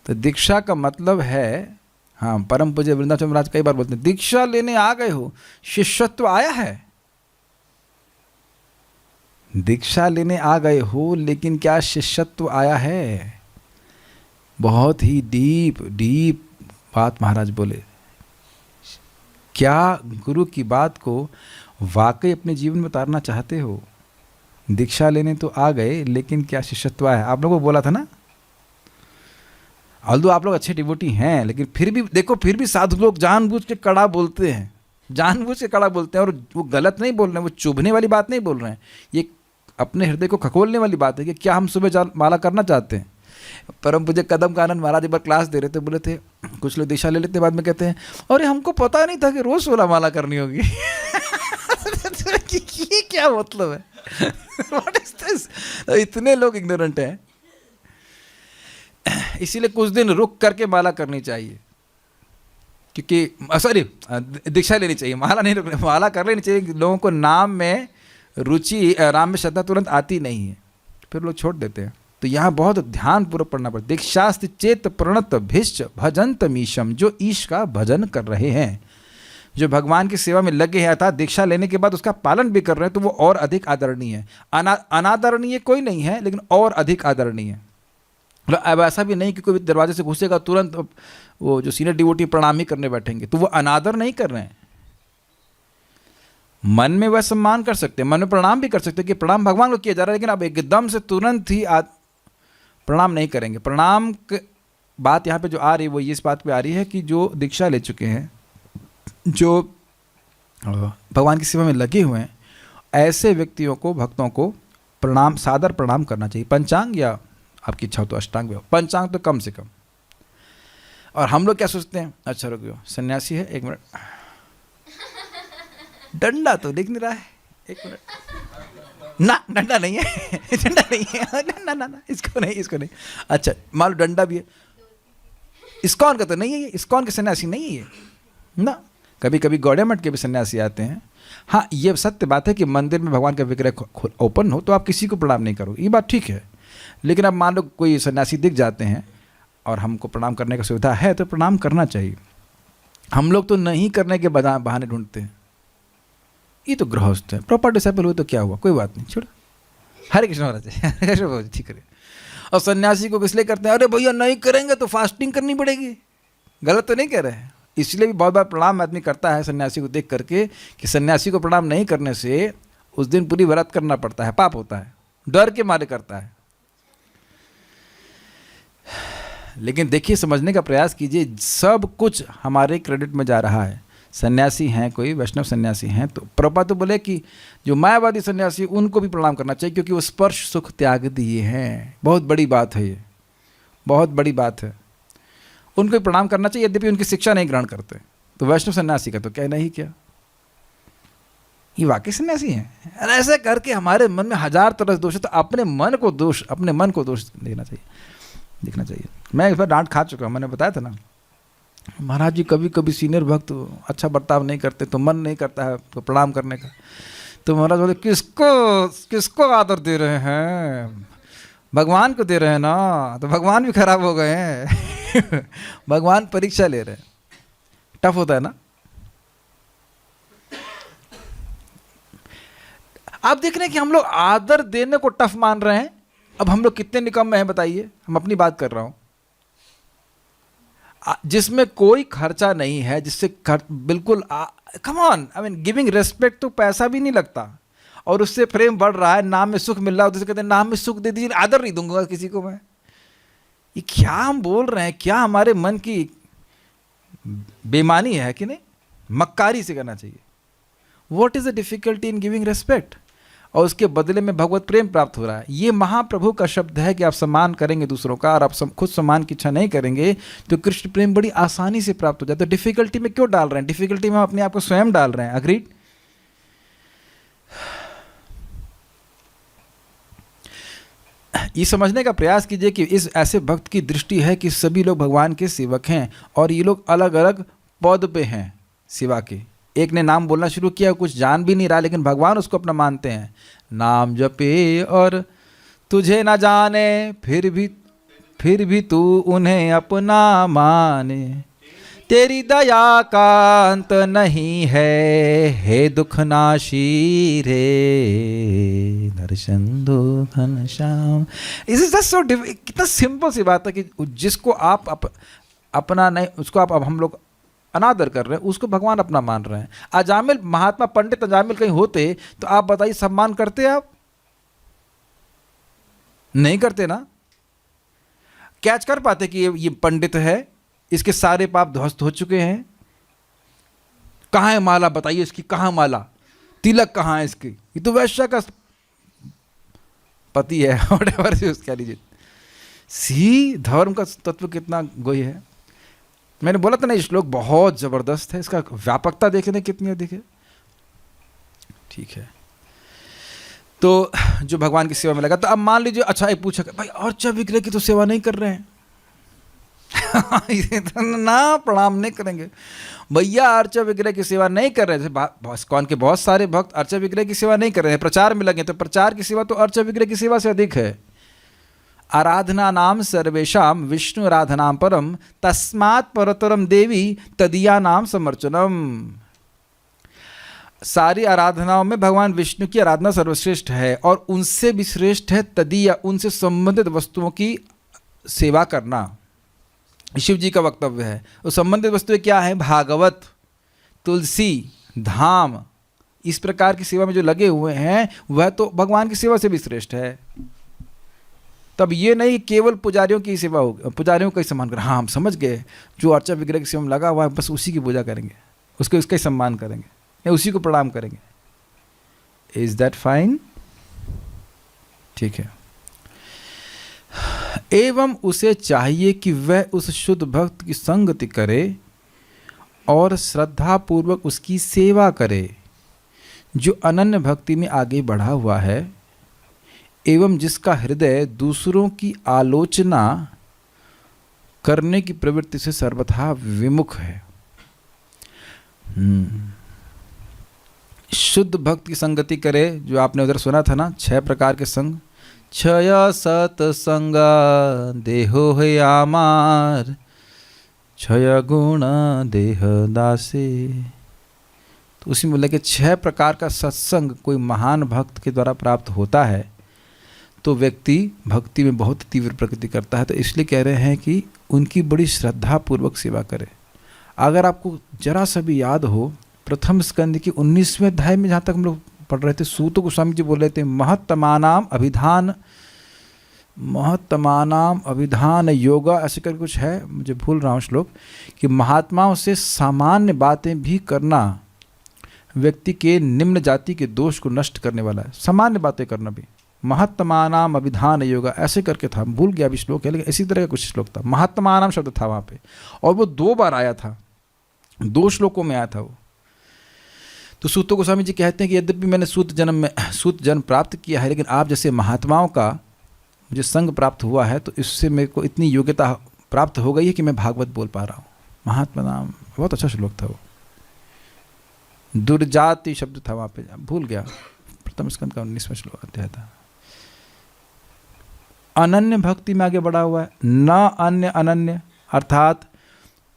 तो दीक्षा का मतलब है, हाँ, परम पूज्य वृंदावन महाराज कई बार बोलते हैं, दीक्षा लेने आ गए हो, शिष्यत्व आया है. दीक्षा लेने आ गए हो, लेकिन क्या शिष्यत्व आया है? बहुत ही डीप डीप बात महाराज बोले. क्या गुरु की बात को वाकई अपने जीवन में उतारना चाहते हो? दीक्षा लेने तो आ गए, लेकिन क्या शिष्यत्व है? आप लोगों को बोला था ना, ऑल्दो आप लोग अच्छे डिवोटी हैं, लेकिन फिर भी देखो, फिर भी साधु लोग जानबूझ के कड़ा बोलते हैं, जानबूझ के कड़ा बोलते हैं. और वो गलत नहीं बोल रहे हैं, वो चुभने वाली बात नहीं बोल रहे हैं, ये अपने हृदय को खखोलने वाली बात है कि क्या हम सुबह माला करना चाहते हैं. परम पूज्य कदम कानन महाराज एक बार क्लास दे रहे थे, बोले थे कुछ लोग दीक्षा ले लेते हैं, बाद में कहते हैं अरे हमको पता नहीं था कि रोज 16 माला करनी होगी. ये क्या मतलब है? What is this? इतने लोग इग्नोरेंट हैं. इसीलिए कुछ दिन रुक करके माला करनी चाहिए, क्योंकि सॉरी दीक्षा लेनी चाहिए, माला नहीं रुकनी, माला कर लेनी चाहिए. लोगों को नाम में रुचि, राम में श्रद्धा तुरंत आती नहीं है, फिर लोग छोड़ देते हैं. तो यहाँ बहुत ध्यानपूर्वक पढ़ना पड़ता है. दीक्षास्ति चेत प्रणत भिष्ट भजंत मीशम, जो ईश का भजन कर रहे हैं, जो भगवान की सेवा में लगे हैं, अर्थात दीक्षा लेने के बाद उसका पालन भी कर रहे हैं, तो वो और अधिक आदरणीय है. अनादरणीय कोई नहीं है, लेकिन और अधिक आदरणीय है. अब ऐसा भी नहीं कि कोई दरवाजे से घुसेगा तुरंत वो जो सीनियर डिवोटी प्रणाम ही करने बैठेंगे, तो वो अनादर नहीं कर रहे हैं. मन में वह सम्मान कर सकते हैं, मन में प्रणाम भी कर सकते हैं कि प्रणाम भगवान को किया जा रहा है, लेकिन अब एकदम से तुरंत ही प्रणाम नहीं करेंगे. प्रणाम बात यहाँ पे जो आ रही है वो इस बात पे आ रही है कि जो दीक्षा ले चुके हैं, जो भगवान की सेवा में लगे हुए हैं, ऐसे व्यक्तियों को, भक्तों को प्रणाम, सादर प्रणाम करना चाहिए। पंचांग या आपकी इच्छा हो तो अष्टांग भी हो, पंचांग तो कम से कम। और हम लोग क्या सोचते हैं, अच्छा रुक जाओ सन्यासी है, एक मिनट, डंडा तो दिख नहीं रहा है, एक मिनट, ना डंडा नहीं है, डंडा नहीं है, ना ना ना इसको नहीं, इसको नहीं। अच्छा मान लो डंडा भी है, इस्कॉन का तो नहीं है ये, इस्कॉन के सन्यासी नहीं है ये ना। कभी कभी गौड़िया मठ के भी सन्यासी आते हैं। हाँ ये सत्य बात है कि मंदिर में भगवान का विग्रह ओपन हो तो आप किसी को प्रणाम नहीं करो, ये बात ठीक है। लेकिन अब मान लो कोई सन्यासी दिख जाते हैं और हमको प्रणाम करने की सुविधा है तो प्रणाम करना चाहिए। हम लोग तो नहीं करने के बहाने ढूंढते हैं, ये तो गृहस्थ है, प्रॉपर डिसाइपल हुए तो क्या हुआ, कोई बात नहीं, छोड़ो, हरे कृष्ण महाराज जी ठीक है। और सन्यासी को किस लिए करते हैं, अरे भैया नहीं करेंगे तो फास्टिंग करनी पड़ेगी, गलत तो नहीं कह रहे हैं। इसलिए भी बहुत बार प्रणाम आदमी करता है सन्यासी को देख करके कि सन्यासी को प्रणाम नहीं करने से उस दिन पूरी व्रत करना पड़ता है, पाप होता है, डर के मारे करता है। लेकिन देखिए समझने का प्रयास कीजिए, सब कुछ हमारे क्रेडिट में जा रहा है। सन्यासी हैं, कोई वैष्णव सन्यासी हैं तो प्रभुपाद तो बोले कि जो मायावादी सन्यासी उनको भी प्रणाम करना चाहिए क्योंकि वो स्पर्श सुख त्याग दिए हैं। बहुत बड़ी बात है ये, बहुत बड़ी बात है, उनको भी प्रणाम करना चाहिए यद्यपि उनकी शिक्षा नहीं ग्रहण करते। तो वैष्णव सन्यासी का तो कहना ही क्या, ये वाकई सन्यासी हैं। ऐसे करके हमारे मन में हजार तरह से दोष है, तो अपने मन को दोष देना चाहिए, दिखना चाहिए। मैं इस बार डांट खा चुका हूँ, मैंने बताया था ना महाराज जी, कभी कभी सीनियर भक्त अच्छा बर्ताव नहीं करते तो मन नहीं करता है तो प्रणाम करने का। तो महाराज बोले किसको आदर दे रहे हैं, भगवान को दे रहे हैं ना, तो भगवान भी खराब हो गए हैं भगवान परीक्षा ले रहे हैं, टफ होता है ना। आप देख रहे हैं कि हम लोग आदर देने को टफ मान रहे हैं। अब हम लोग कितने निकम्मे हैं बताइए, हम अपनी बात कर रहा हूं, जिसमें कोई खर्चा नहीं है, जिससे बिल्कुल come on, I mean giving respect तो पैसा भी नहीं लगता और उससे प्रेम बढ़ रहा है, नाम में सुख मिल रहा है, तो कहते हैं नाम में सुख दे दीजिए, आदर नहीं दूंगा किसी को मैं। ये क्या हम बोल रहे हैं, क्या हमारे मन की बेईमानी है कि नहीं, मक्कारी से करना चाहिए। What is the difficulty in giving respect, और उसके बदले में भगवत प्रेम प्राप्त हो रहा है। ये महाप्रभु का शब्द है कि आप सम्मान करेंगे दूसरों का और आप खुद सम्मान की इच्छा नहीं करेंगे तो कृष्ण प्रेम बड़ी आसानी से प्राप्त हो जाता है। तो डिफिकल्टी में क्यों डाल रहे हैं, डिफिकल्टी में हम अपने आप को स्वयं डाल रहे हैं। अग्रीड। ये समझने का प्रयास कीजिए कि इस ऐसे भक्त की दृष्टि है कि सभी लोग भगवान के सेवक हैं और ये लोग अलग अलग पद पे हैं सेवा के। एक ने नाम बोलना शुरू किया, कुछ जान भी नहीं रहा लेकिन भगवान उसको अपना मानते हैं। नाम जपे और तुझे ना जाने फिर भी तू उन्हें अपना माने, तेरी दया का अंत नहीं है, हे दुखनाशी रे दर्शन दो घनश्याम। इस इज जस्ट सो, कितना सिंपल सी बात है कि जिसको आप अपना नहीं, उसको आप अब हम लोग अनादर कर रहे हैं, उसको भगवान अपना मान रहे हैं। अजामिल, महात्मा पंडित अजामिल कहीं होते तो आप बताइए सम्मान करते आप? नहीं करते ना। कैच कर पाते कि ये पंडित है, इसके सारे पाप ध्वस्त हो चुके हैं, कहाँ है माला बताइए इसकी, कहाँ माला, तिलक कहाँ है इसकी, ये तो वैश्य का पति है व्हाटएवर कह लीजिए। सी धर्म का तत्व कितना गोई है। मैंने बोला था ना ये श्लोक बहुत जबरदस्त है, इसका व्यापकता देखने कितनी अधिक है। ठीक है, तो जो भगवान की सेवा में लगा, तो अब मान लीजिए अच्छा एक पूछा भाई अर्चा विग्रह की तो सेवा नहीं कर रहे हैं ना, प्रणाम नहीं करेंगे भैया, अर्चा विग्रह की सेवा नहीं कर रहे थे। कौन के बहुत सारे भक्त अर्चा विग्रह की सेवा नहीं कर रहे हैं, प्रचार में लगे, तो प्रचार की सेवा तो अर्चा विग्रह की सेवा से अधिक है। आराधना नाम सर्वेशाम विष्णु आराधनाम परम, तस्मात् परतरम देवी तदिया नाम समर्चनम। सारी आराधनाओं में भगवान विष्णु की आराधना सर्वश्रेष्ठ है और उनसे भी श्रेष्ठ है तदिया, उनसे संबंधित वस्तुओं की सेवा करना। शिव जी का वक्तव्य है। वो संबंधित वस्तुएं क्या है? भागवत, तुलसी, धाम, इस प्रकार की सेवा में जो लगे हुए हैं वह तो भगवान की सेवा से भी श्रेष्ठ है। तब ये नहीं केवल पुजारियों की सेवा होगी, पुजारियों का ही सम्मान करें। हाँ हम समझ गए, जो अर्चा विग्रह की सेवा में लगा हुआ है बस उसी की पूजा करेंगे, उसका ही सम्मान करेंगे या उसी को प्रणाम करेंगे। Is that fine? ठीक है। एवं उसे चाहिए कि वह उस शुद्ध भक्त की संगति करे और श्रद्धा पूर्वक उसकी सेवा करे जो अनन्य भक्ति में आगे बढ़ा हुआ है एवं जिसका हृदय दूसरों की आलोचना करने की प्रवृत्ति से सर्वथा विमुख है। शुद्ध भक्त की संगति करे, जो आपने उधर सुना था ना, 6 प्रकार के संग। क्षय सत्संग देहो है आमार, क्षय गुण देह दासे। तो उसी में बोले कि 6 प्रकार का सत्संग कोई महान भक्त के द्वारा प्राप्त होता है तो व्यक्ति भक्ति में बहुत तीव्र प्रगति करता है। तो इसलिए कह रहे हैं कि उनकी बड़ी श्रद्धा पूर्वक सेवा करें। अगर आपको जरा सा भी याद हो, प्रथम स्कंद की 19वें अध्याय में जहाँ तक हम लोग पढ़ रहे थे, सूत गोस्वामी जी बोल रहे थे महत्तमानाम अभिधान योगा, ऐसे करके कुछ है, मुझे भूल रहा हूँ श्लोक, कि महात्माओं से सामान्य बातें भी करना व्यक्ति के निम्न जाति के दोष को नष्ट करने वाला है। सामान्य बातें करना भी, महत्तमानाम अभिधान योगा ऐसे करके था, भूल गया अभी श्लोक है, लेकिन इसी तरह का कुछ श्लोक था। महत्तमानाम शब्द था वहाँ पे, और वो 2 बार आया था, 2 श्लोकों में आया था वो। तो सूत गोस्वामी जी कहते हैं कि यद्यपि मैंने सूत जन्म प्राप्त किया है, लेकिन आप जैसे महात्माओं का मुझे संग प्राप्त हुआ है, तो इससे मेरे को इतनी योग्यता प्राप्त हो गई है कि मैं भागवत बोल पा रहा हूँ। महात्मा नाम, बहुत अच्छा श्लोक था वो। दुर्जाति शब्द था वहाँ पे, भूल गया, प्रथम स्कंद का 19वां श्लोक अध्याय था। अनन्य भक्ति में आगे बढ़ा हुआ है। न अन्य अनन्य, अर्थात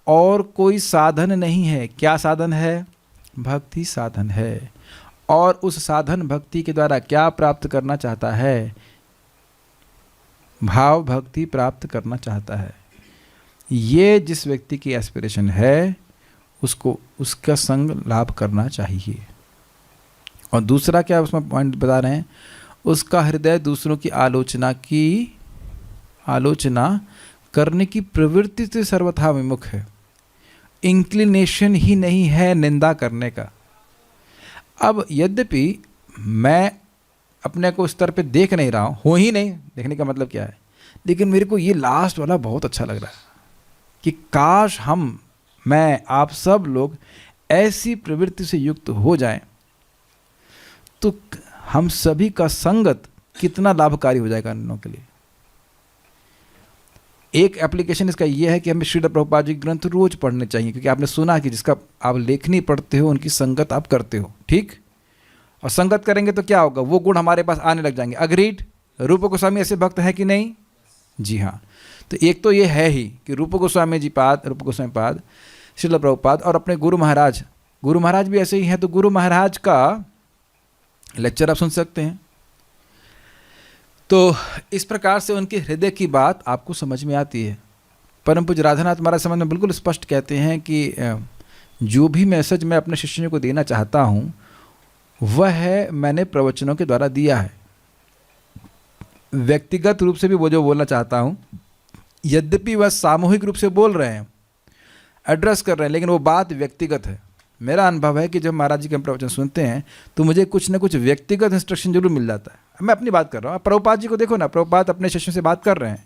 और कोई साधन नहीं है। क्या साधन है? भक्ति साधन है। और उस साधन भक्ति के द्वारा क्या प्राप्त करना चाहता है? भाव भक्ति प्राप्त करना चाहता है। ये जिस व्यक्ति की एस्पिरेशन है उसको उसका संग लाभ करना चाहिए। और दूसरा क्या उसमें पॉइंट बता रहे हैं, उसका हृदय दूसरों की आलोचना करने की प्रवृत्ति से सर्वथा विमुख है। इंक्लिनेशन ही नहीं है निंदा करने का। अब यद्यपि मैं अपने को स्तर पे देख नहीं रहा हूँ, हो ही नहीं, देखने का मतलब क्या है, लेकिन मेरे को ये लास्ट वाला बहुत अच्छा लग रहा है कि काश मैं आप सब लोग ऐसी प्रवृत्ति से युक्त हो जाएं तो हम सभी का संगत कितना लाभकारी हो जाएगा अन्यों के लिए। एक एप्लीकेशन इसका यह है कि हमें श्रील प्रभुपाद जी ग्रंथ रोज पढ़ने चाहिए, क्योंकि आपने सुना कि जिसका आप लेखनी पढ़ते हो उनकी संगत आप करते हो, ठीक। और संगत करेंगे तो क्या होगा, वो गुण हमारे पास आने लग जाएंगे। अग्रीड। रूप गोस्वामी ऐसे भक्त है कि नहीं? जी हाँ। तो एक तो ये है ही कि रूप गोस्वामी पाद श्रील प्रभुपाद और अपने गुरु महाराज भी ऐसे ही हैं। तो गुरु महाराज का लेक्चर आप सुन सकते हैं। तो इस प्रकार से उनके हृदय की बात आपको समझ में आती है। परम पूज्य राधानाथ महाराज समझ में बिल्कुल स्पष्ट कहते हैं कि जो भी मैसेज मैं अपने शिष्यों को देना चाहता हूँ वह है मैंने प्रवचनों के द्वारा दिया है। व्यक्तिगत रूप से भी वो जो बोलना चाहता हूँ, यद्यपि वह सामूहिक रूप से बोल रहे हैं, एड्रेस कर रहे हैं, लेकिन वो बात व्यक्तिगत है। मेरा अनुभव है कि जब महाराज जी के हम प्रवचन सुनते हैं तो मुझे कुछ ना कुछ व्यक्तिगत इंस्ट्रक्शन जरूर मिल जाता है। मैं अपनी बात कर रहा हूँ, प्रभुपाद जी को देखो ना, प्रभुपाद अपने शिष्यों से बात कर रहे हैं,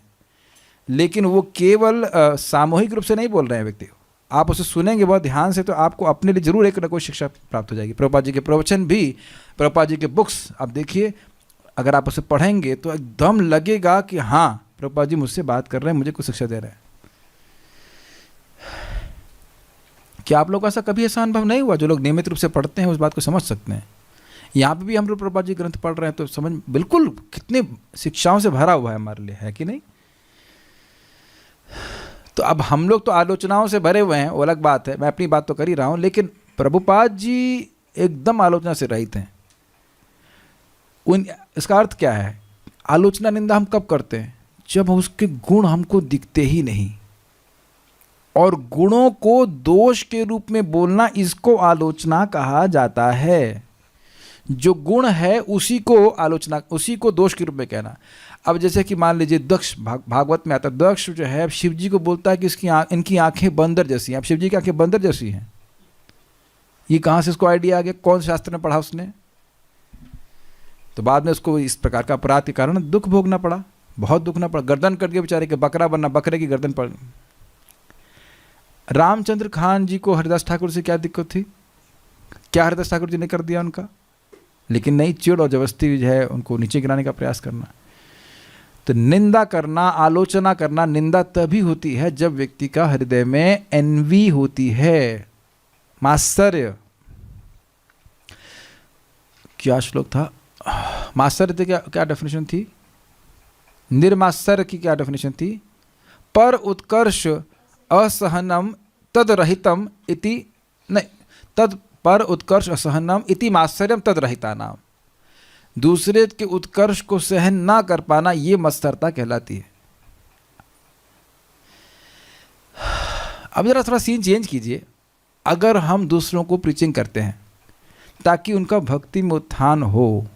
लेकिन वो केवल सामूहिक रूप से नहीं बोल रहे हैं व्यक्ति को। आप उसे सुनेंगे बहुत ध्यान से तो आपको अपने लिए जरूर एक ना कोई शिक्षा प्राप्त हो जाएगी। प्रभुपाद जी के प्रवचन भी, प्रभुपाद जी के बुक्स आप देखिए, अगर आप उसे पढ़ेंगे तो एकदम लगेगा कि हाँ प्रभुपाद जी मुझसे बात कर रहे हैं, मुझे कुछ शिक्षा दे रहे हैं। क्या आप लोग ऐसा कभी ऐसा अनुभव नहीं हुआ? जो लोग नियमित रूप से पढ़ते हैं उस बात को समझ सकते हैं। यहाँ पे भी हम लोग प्रभुपाद जी ग्रंथ पढ़ रहे हैं तो समझ बिल्कुल कितने शिक्षाओं से भरा हुआ है हमारे लिए, है कि नहीं? तो अब हम लोग तो आलोचनाओं से भरे हुए हैं, वो अलग बात है, मैं अपनी बात तो कर ही रहा हूँ, लेकिन प्रभुपाद जी एकदम आलोचना से रहित हैं। इसका अर्थ क्या है? आलोचना निंदा हम कब करते हैं? जब उसके गुण हमको दिखते ही नहीं, और गुणों को दोष के रूप में बोलना, इसको आलोचना कहा जाता है। जो गुण है उसी को आलोचना, उसी को दोष के रूप में कहना। अब जैसे कि मान लीजिए दक्ष, भागवत में आता है, दक्ष जो है शिव जी को बोलता है कि इनकी आंखें बंदर जैसी हैं। अब शिव जी की आंखें बंदर जैसी हैं, ये कहाँ से इसको आइडिया आ गया? कौन शास्त्र में पढ़ा उसने? तो बाद में उसको इस प्रकार का अपराध के कारण दुख भोगना पड़ा, बहुत दुखना पड़ा, गर्दन कट के बेचारे के, बकरा बनना, बकरे की गर्दन पड़। रामचंद्र खान जी को हरिदास ठाकुर से क्या दिक्कत थी? क्या हरिदास ठाकुर जी ने कर दिया उनका? लेकिन नहीं, चिड़ और जबरदस्ती जो है उनको नीचे गिराने का प्रयास करना। तो निंदा करना, आलोचना करना, निंदा तभी होती है जब व्यक्ति का हृदय में एनवी होती है, मात्सर्य। क्या श्लोक था? मात्सर्य क्या क्या डेफिनेशन थी? निर्मात्सर्य की क्या डेफिनेशन थी? पर उत्कर्ष असहनम तदरहितम इति, नहीं, तद पर उत्कर्ष असहनम इति मात्सर्यम तदरहिता नाम। दूसरे के उत्कर्ष को सहन ना कर पाना, ये मत्सरता कहलाती है। अब जरा थोड़ा सीन चेंज कीजिए। अगर हम दूसरों को प्रीचिंग करते हैं ताकि उनका भक्ति में उत्थान हो,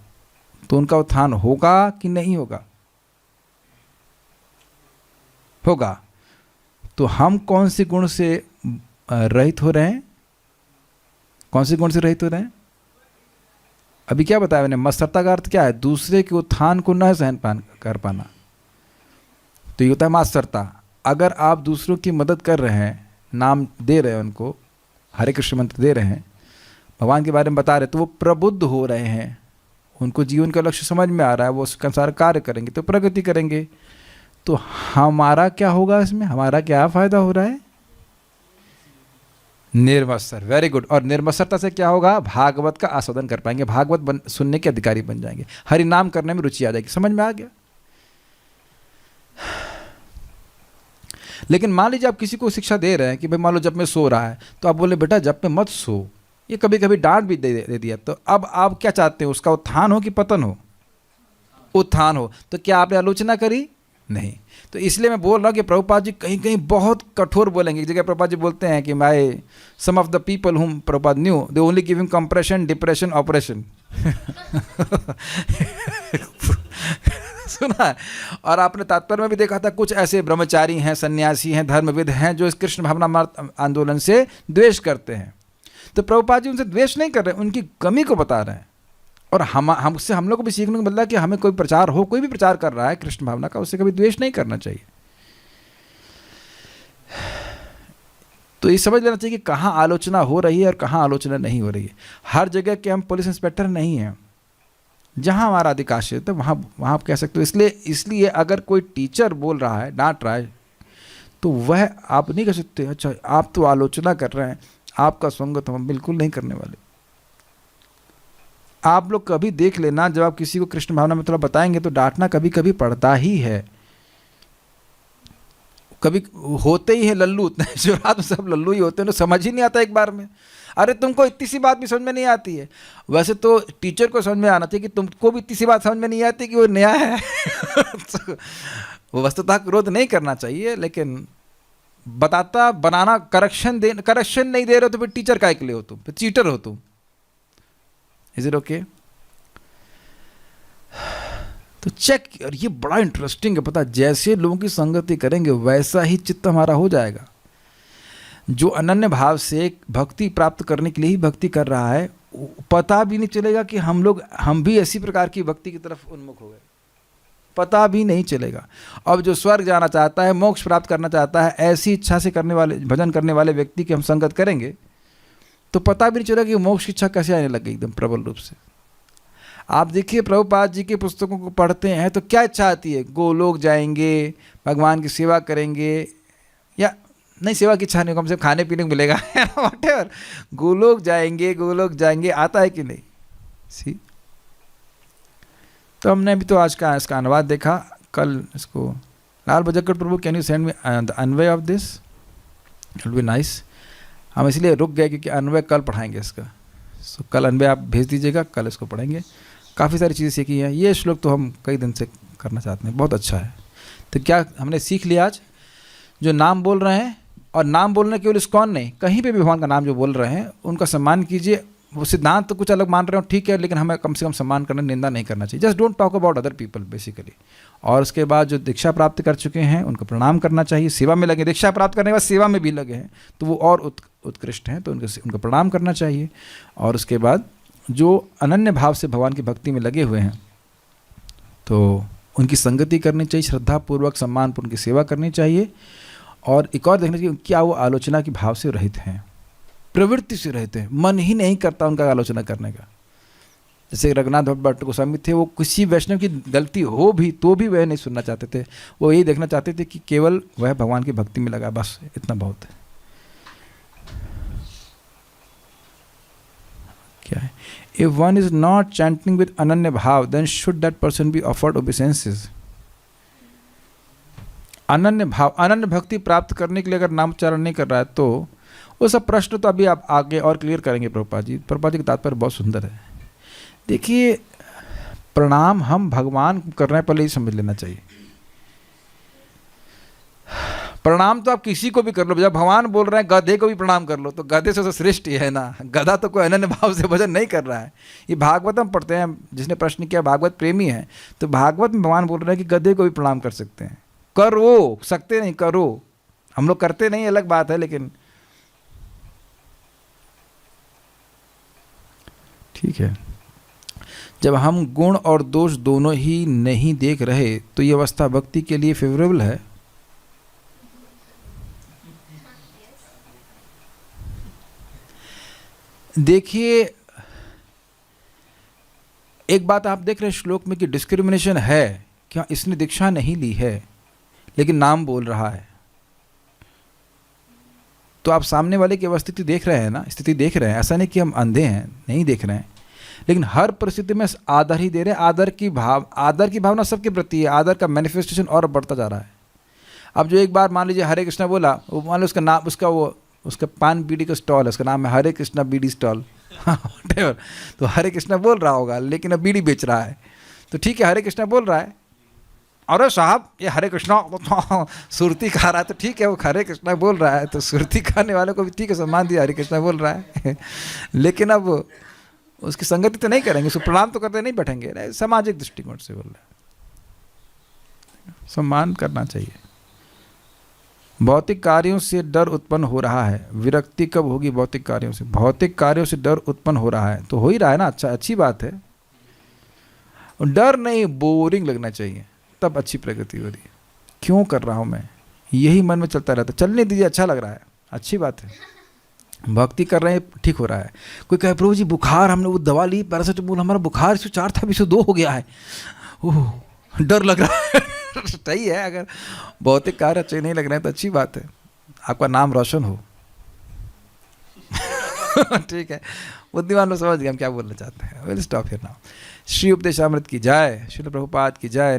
तो उनका उत्थान होगा कि नहीं होगा? होगा। तो हम कौन से गुण से रहित हो रहे हैं? कौन से गुण से रहित हो रहे हैं? अभी क्या बताया मैंने? मत्सरता का अर्थ क्या है? दूसरे के उत्थान को न सहन कर पाना, तो ये होता है मत्सरता। अगर आप दूसरों की मदद कर रहे हैं, नाम दे रहे हैं, उनको हरे कृष्ण मंत्र दे रहे हैं, भगवान के बारे में बता रहे हैं, तो वो प्रबुद्ध हो रहे हैं, उनको जीवन का लक्ष्य समझ में आ रहा है, वो उसके अनुसार कार्य करेंगे तो प्रगति करेंगे। तो हमारा क्या होगा इसमें? हमारा क्या फायदा हो रहा है? निर्मत्सर। Very good. और निर्मत्सरता से क्या होगा? भागवत का आस्वादन कर पाएंगे, भागवत सुनने के अधिकारी बन जाएंगे, हरि नाम करने में रुचि आ जाएगी। समझ में आ गया? लेकिन मान लीजिए आप किसी को शिक्षा दे रहे हैं कि भाई मान लो जब में सो रहा है, तो आप बोले बेटा जब में मत सो, ये कभी कभी डांट भी दे दिया, तो अब आप क्या चाहते हैं? उसका उत्थान हो कि पतन हो? उत्थान हो। तो क्या आपने आलोचना करी? नहीं। तो इसलिए मैं बोल रहा हूँ कि प्रभुपाद जी कहीं कहीं बहुत कठोर बोलेंगे। एक जगह प्रभुपाद जी बोलते हैं कि my some of the people whom Prabhupada knew they only give him compression, depression, operation. सुना है? और आपने तात्पर्य में भी देखा था, कुछ ऐसे ब्रह्मचारी हैं, सन्यासी हैं, धर्मविद हैं जो इस कृष्ण भावना मार्ग आंदोलन से द्वेष करते हैं। तो प्रभुपाद जी उनसे द्वेष नहीं कर रहे, उनकी कमी को बता रहे हैं। और हमसे हम लोग को भी सीखने को मिलता है कि हमें कोई प्रचार हो, कोई भी प्रचार कर रहा है कृष्ण भावना का, उससे कभी द्वेष नहीं करना चाहिए। तो ये समझ लेना चाहिए कि कहाँ आलोचना हो रही है और कहाँ आलोचना नहीं हो रही है। हर जगह के हम पुलिस इंस्पेक्टर नहीं हैं। जहाँ हमारा अधिकांश है तो वहाँ आप कह सकते हो। इसलिए अगर कोई टीचर बोल रहा है, डांट रहा है, तो वह आप नहीं कह सकते अच्छा आप तो आलोचना कर रहे हैं, आपका संगत हम बिल्कुल नहीं करने वाले। आप लोग कभी देख लेना, जब आप किसी को कृष्ण भावना में थोड़ा बताएंगे तो डांटना कभी कभी पड़ता ही है। कभी होते ही है लल्लू, जो रात में सब लल्लू ही होते हैं, तो समझ ही नहीं आता एक बार में। अरे तुमको इतनी सी बात भी समझ में नहीं आती है। वैसे तो टीचर को समझ में आना चाहिए कि तुमको भी इतनी सी बात समझ में नहीं आती कि वो नया है। तो वो वस्तुतः क्रोध नहीं करना चाहिए, लेकिन बताता बनाना, करेक्शन नहीं दे रहे हो तो फिर टीचर काय के लिए हो तुम? फिर चीटर हो तुम। Is it okay? तो चेक। और ये बड़ा इंटरेस्टिंग है, पता, जैसे लोगों की संगति करेंगे वैसा ही चित्त हमारा हो जाएगा। जो अनन्य भाव से भक्ति प्राप्त करने के लिए ही भक्ति कर रहा है, पता भी नहीं चलेगा कि हम भी ऐसी प्रकार की भक्ति की तरफ उन्मुख हो गए, पता भी नहीं चलेगा। अब जो स्वर्ग जाना चाहता है, मोक्ष प्राप्त करना चाहता है, ऐसी इच्छा से करने वाले, भजन करने वाले व्यक्ति की हम संगत करेंगे तो पता भी नहीं चलेगा कि मोक्ष की इच्छा कैसे आने लग गई एकदम प्रबल रूप से। आप देखिए प्रभुपाद जी की पुस्तकों को पढ़ते हैं तो क्या इच्छा आती है? गोलोक जाएंगे, भगवान की सेवा करेंगे, या नहीं सेवा की इच्छा नहीं, कम से कम खाने पीने को मिलेगा। व्हाटएवर, गोलोक जाएंगे आता है कि नहीं? सी। तो हमने अभी तो आज का इसका अनुवाद देखा, कल इसको लाल बजकर प्रभु can you send me the anvaya of this, it will be nice. हम इसलिए रुक गए क्योंकि अन्वय कल पढ़ाएंगे इसका। सो कल अन्वय आप भेज दीजिएगा, कल इसको पढ़ेंगे। काफ़ी सारी चीज़ें सीखी हैं। ये श्लोक तो हम कई दिन से करना चाहते हैं, बहुत अच्छा है। तो क्या हमने सीख लिया आज? जो नाम बोल रहे हैं, और नाम बोलना केवल इस्कॉन नहीं, कहीं पे भी भगवान का नाम जो बोल रहे हैं उनका सम्मान कीजिए। वो सिद्धांत तो कुछ अलग मान रहे हो, ठीक है, लेकिन हमें कम से कम सम्मान करना, निंदा नहीं करना चाहिए। Just don't talk about other people basically. और उसके बाद जो दीक्षा प्राप्त कर चुके हैं उनको प्रणाम करना चाहिए। सेवा में लगे, दीक्षा प्राप्त करने के बाद सेवा में भी लगे हैं तो वो और उत्कृष्ट हैं, तो उनको प्रणाम करना चाहिए। और उसके बाद जो अनन्य भाव से भगवान की भक्ति में लगे हुए हैं तो उनकी संगति करनी चाहिए, श्रद्धापूर्वक सम्मानपूर्ण उनकी सेवा करनी चाहिए। और एक और देखना चाहिए क्या वो आलोचना के भाव से रहित हैं, प्रवृत्ति से रहित हैं, मन ही नहीं करता उनका आलोचना करने का। जैसे रघुनाथ भट्ट गोस्वामी थे, वो किसी वैष्णव की गलती हो भी तो भी वह नहीं सुनना चाहते थे, वो यही देखना चाहते थे कि केवल वह भगवान की भक्ति में लगा, बस इतना बहुत है। क्या है? If one is not chanting with ananya bhav, then should that person be offered obeisances? अनन्य भाव, अनन्य भक्ति प्राप्त करने के लिए अगर नामोच्चारण नहीं कर रहा है तो वो सब प्रश्न तो अभी आप आगे और क्लियर करेंगे प्रभुपाद जी। प्रभुपाद जी का तात्पर्य बहुत सुंदर है। देखिए, प्रणाम हम भगवान को कर रहे हैं, पहले ही समझ लेना चाहिए। प्रणाम तो आप किसी को भी कर लो, जब भगवान बोल रहे हैं गधे को भी प्रणाम कर लो, तो गधे से तो श्रेष्ठ ही है ना। गधा तो कोई अनन्य भाव से भजन नहीं कर रहा है। ये भागवत हम पढ़ते हैं, जिसने प्रश्न किया भागवत प्रेमी है, तो भागवत में भगवान बोल रहे हैं कि गधे को भी प्रणाम कर सकते हैं। करो, सकते नहीं, करो। हम लोग करते नहीं, अलग बात है, लेकिन ठीक है। जब हम गुण और दोष दोनों ही नहीं देख रहे तो ये अवस्था भक्ति के लिए फेवरेबल है। देखिए, एक बात आप देख रहे हैं श्लोक में कि डिस्क्रिमिनेशन है, क्या इसने दीक्षा नहीं ली है लेकिन नाम बोल रहा है, तो आप सामने वाले की अवस्थिति देख रहे हैं ना, स्थिति देख रहे हैं। ऐसा नहीं कि हम अंधे हैं, नहीं देख रहे हैं, लेकिन हर परिस्थिति में आदर ही दे रहे हैं। आदर की भावना सबके प्रति है, आदर का मैनिफेस्टेशन और बढ़ता जा रहा है। अब जो एक बार मान लीजिए हरे कृष्णा बोला, वो मान लो उसका नाम, उसका पान बीड़ी का स्टॉल है, उसका नाम है हरे कृष्णा बीड़ी स्टॉल, तो हरे कृष्णा बोल रहा होगा लेकिन अब बीड़ी बेच रहा है, तो ठीक है, हरे कृष्णा बोल रहा है। अरे साहब ये हरे कृष्णा सुरती खा रहा है, तो ठीक है, वो हरे कृष्णा बोल रहा है, तो सुरती खाने वाले को भी ठीक है, सम्मान दिया, हरे कृष्णा बोल रहा है। लेकिन अब उसकी संगति तो नहीं करेंगे, उसको प्रणाम तो करते नहीं बैठेंगे, सामाजिक दृष्टिकोण से बोल रहा है, सम्मान करना चाहिए। भौतिक कार्यों से डर उत्पन्न हो रहा है, विरक्ति कब होगी भौतिक कार्यों से? भौतिक कार्यों से डर उत्पन्न हो रहा है तो हो ही रहा है ना, अच्छा, अच्छी बात है। डर नहीं, बोरिंग लगना चाहिए, तब अच्छी प्रगति हो रही है। क्यों कर रहा हूँ मैं, यही मन में चलता रहता, चलने दीजिए, अच्छा लग रहा है, अच्छी बात है। भक्ति कर रहे हैं, ठीक हो रहा है। कोई कहे प्रभु जी बुखार, हमने वो दवा ली पैरासिटामोल, हमारा बुखार 104 था, 102 हो गया है, ओह डर लग रहा है। सही है, अगर भौतिक कार्य अच्छे नहीं लग रहे हैं तो अच्छी बात है, आपका नाम रोशन हो। ठीक है, बुद्धिमान लोग समझ गए हम क्या बोलना चाहते हैं। Will stop here now. Shri Upadeshamrita की जय, श्रील प्रभुपाद की जय।